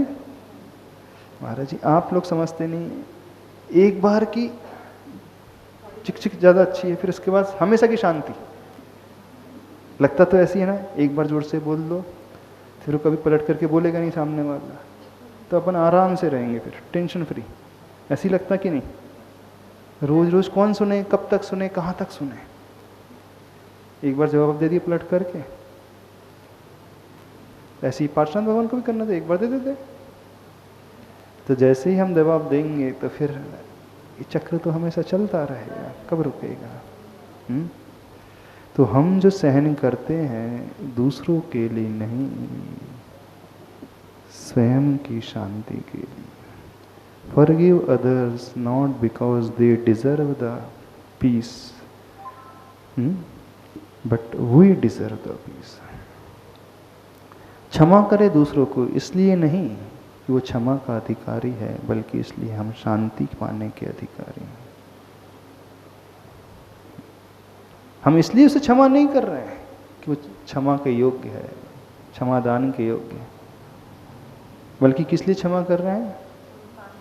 महाराज जी आप लोग समझते नहीं, एक बार की चिक चिक ज्यादा अच्छी है, फिर उसके बाद हमेशा की शांति। लगता तो ऐसी है ना, एक बार जोर से बोल दो, फिर वो कभी पलट करके बोलेगा नहीं सामने वाला, तो अपन आराम से रहेंगे, फिर टेंशन फ्री। ऐसी लगता कि नहीं? रोज रोज कौन सुने, कब तक सुने, कहाँ तक सुने? एक बार जवाब दे दिए पलट करके। ऐसे ही पार्षद भगवान को भी करना था, एक बार दे देते। तो जैसे ही हम जवाब देंगे तो फिर ये चक्र तो हमेशा चलता रहेगा, कब रुकेगा? तो हम जो सहन करते हैं दूसरों के लिए नहीं, स्वयं की शांति के लिए। Forgive others not because they deserve the peace, but we deserve the peace. क्षमा करे दूसरों को इसलिए नहीं कि वो क्षमा का अधिकारी है, बल्कि इसलिए हम शांति पाने के अधिकारी हैं। हम इसलिए उसे क्षमा नहीं कर रहे हैं कि वो क्षमा के योग्य है, क्षमादान के योग्य है, बल्कि किस लिए क्षमा कर रहे हैं?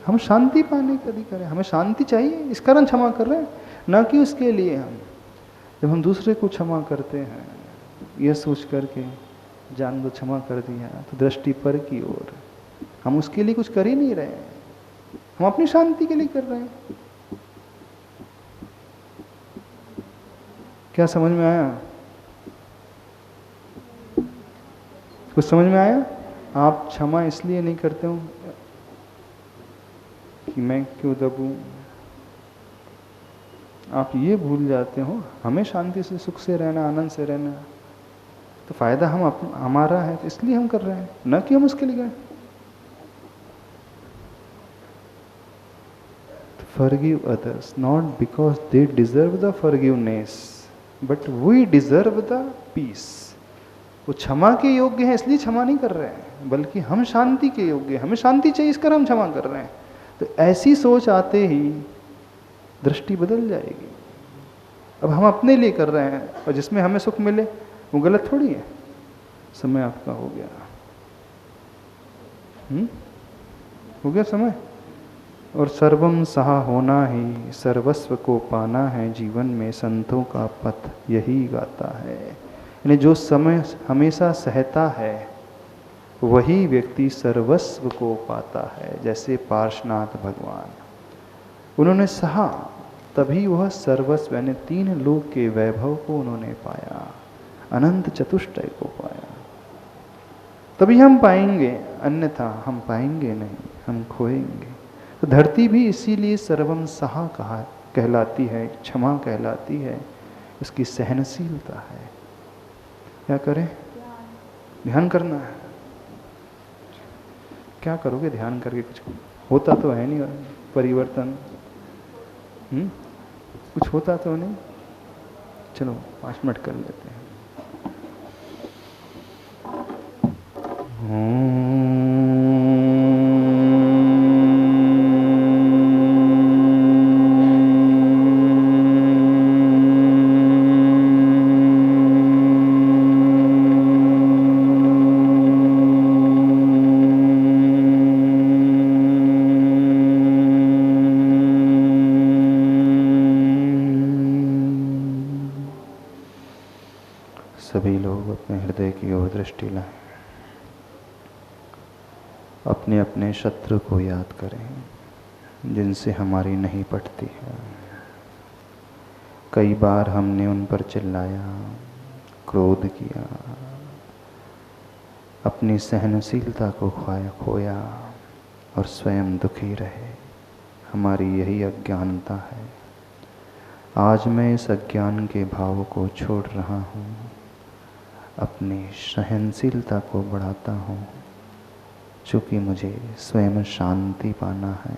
हम शांति पाने के अधिकारी हैं, हमें शांति चाहिए, इस कारण क्षमा कर रहे हैं, ना कि उसके लिए। हम जब हम दूसरे को क्षमा करते हैं यह सोच करके जान दो क्षमा कर दिया, तो दृष्टि पर की ओर, हम उसके लिए कुछ कर ही नहीं रहे हैं, हम अपनी शांति के लिए कर रहे हैं। क्या समझ में आया? कुछ समझ में आया? आप क्षमा इसलिए नहीं करते हो कि मैं क्यों दबूं, आप ये भूल जाते हो हमें शांति से, सुख से रहना, आनंद से रहना, तो फायदा हमारा है, तो इसलिए हम कर रहे हैं, न कि हम उसके लिए गए। Forgive others not because they deserve the forgiveness, but we deserve the peace. वो क्षमा के योग्य हैं इसलिए क्षमा नहीं कर रहे हैं, बल्कि हम शांति के योग्य हैं, हमें शांति चाहिए इस कारण हम क्षमा कर रहे हैं। तो ऐसी सोच आते ही दृष्टि बदल जाएगी। अब हम अपने लिए कर रहे हैं और जिसमें हमें सुख मिले वो गलत थोड़ी है। समय आपका हो गया, हो गया समय। और सर्वम सहा होना ही सर्वस्व को पाना है, जीवन में संतों का पथ यही गाता है। यानी जो समय हमेशा सहता है वही व्यक्ति सर्वस्व को पाता है। जैसे पार्श्वनाथ भगवान, उन्होंने सहा तभी वह सर्वस्व यानी तीन लोक के वैभव को उन्होंने पाया, अनंत चतुष्टय को पाया। तभी हम पाएंगे, अन्यथा हम पाएंगे नहीं, हम खोएंगे। तो धरती भी इसीलिए सर्वम सहा कहलाती है, क्षमा कहलाती है, उसकी सहनशीलता है। क्या करें? ध्यान करना है। क्या करोगे ध्यान करके? कुछ होता तो है नहीं परिवर्तन। कुछ होता तो नहीं। चलो 5 मिनट कर लेते हैं। सभी लोग अपने हृदय की ओर दृष्टि लाएं। अपने अपने शत्रु को याद करें जिनसे हमारी नहीं पटती है। कई बार हमने उन पर चिल्लाया, क्रोध किया, अपनी सहनशीलता को खोया और स्वयं दुखी रहे। हमारी यही अज्ञानता है। आज मैं इस अज्ञान के भाव को छोड़ रहा हूँ, अपनी सहनशीलता को बढ़ाता हूँ, चूँकि मुझे स्वयं शांति पाना है।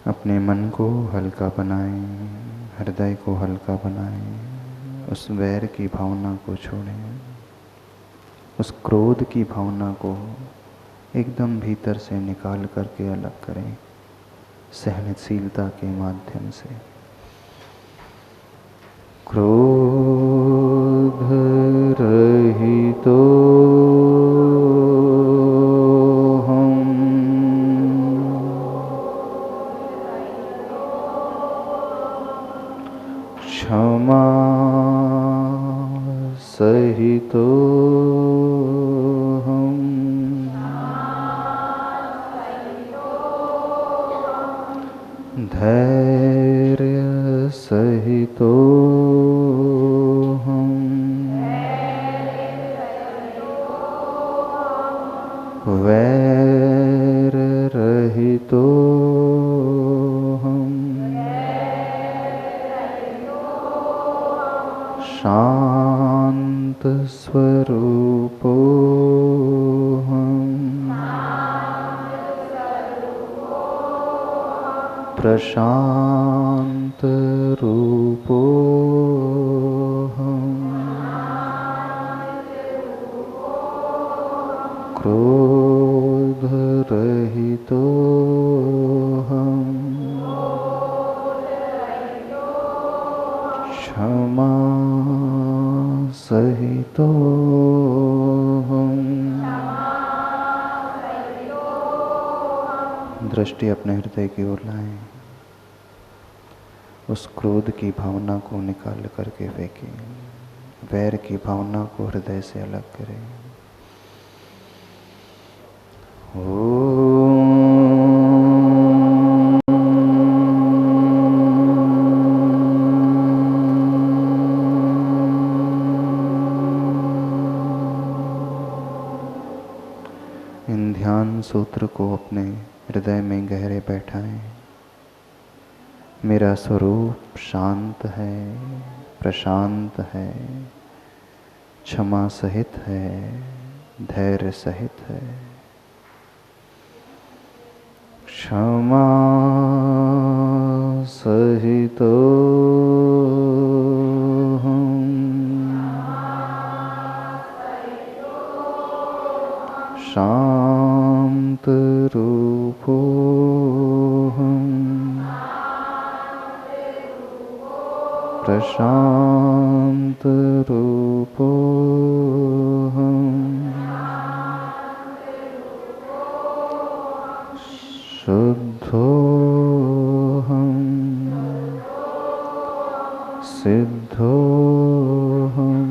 अपने मन को हल्का बनाएं, हृदय को हल्का बनाएं, उस वैर की भावना को छोड़ें, उस क्रोध की भावना को एकदम भीतर से निकाल करके अलग करें सहनशीलता के माध्यम से। क्रोध रहितो क्षमा सहितो हम, धैर्य सहितो हम, वैर रहितो शांत स्वरूपो हम, प्रशांत रूपो हम, क्रोध रहितो हम, क्षमा सहितो हम। दृष्टि अपने हृदय की ओर लाएं। उस क्रोध की भावना को निकाल करके फेंकें, वैर की भावना को हृदय से अलग करें। इन ध्यान सूत्र को अपने हृदय में गहरे बैठाएं। मेरा स्वरूप शांत है, प्रशांत है, क्षमा सहित है, धैर्य सहित है। क्षमा सहितो हम, शांत रूपो हम, प्रशांत रूपो हम, शुद्धो हम, सिद्धो हम,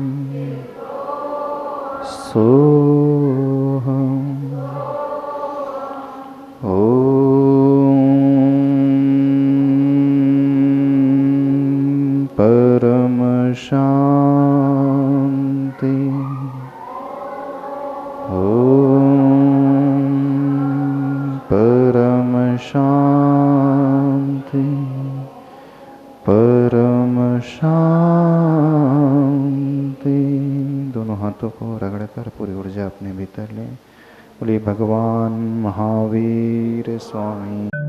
सोहम। ओम परम शांति। ओम परम शांति। परम शांति। दोनों हाथों को रगड़कर पूरी ऊर्जा अपने भीतर लें। बोलिए भगवान महावीर स्वामी।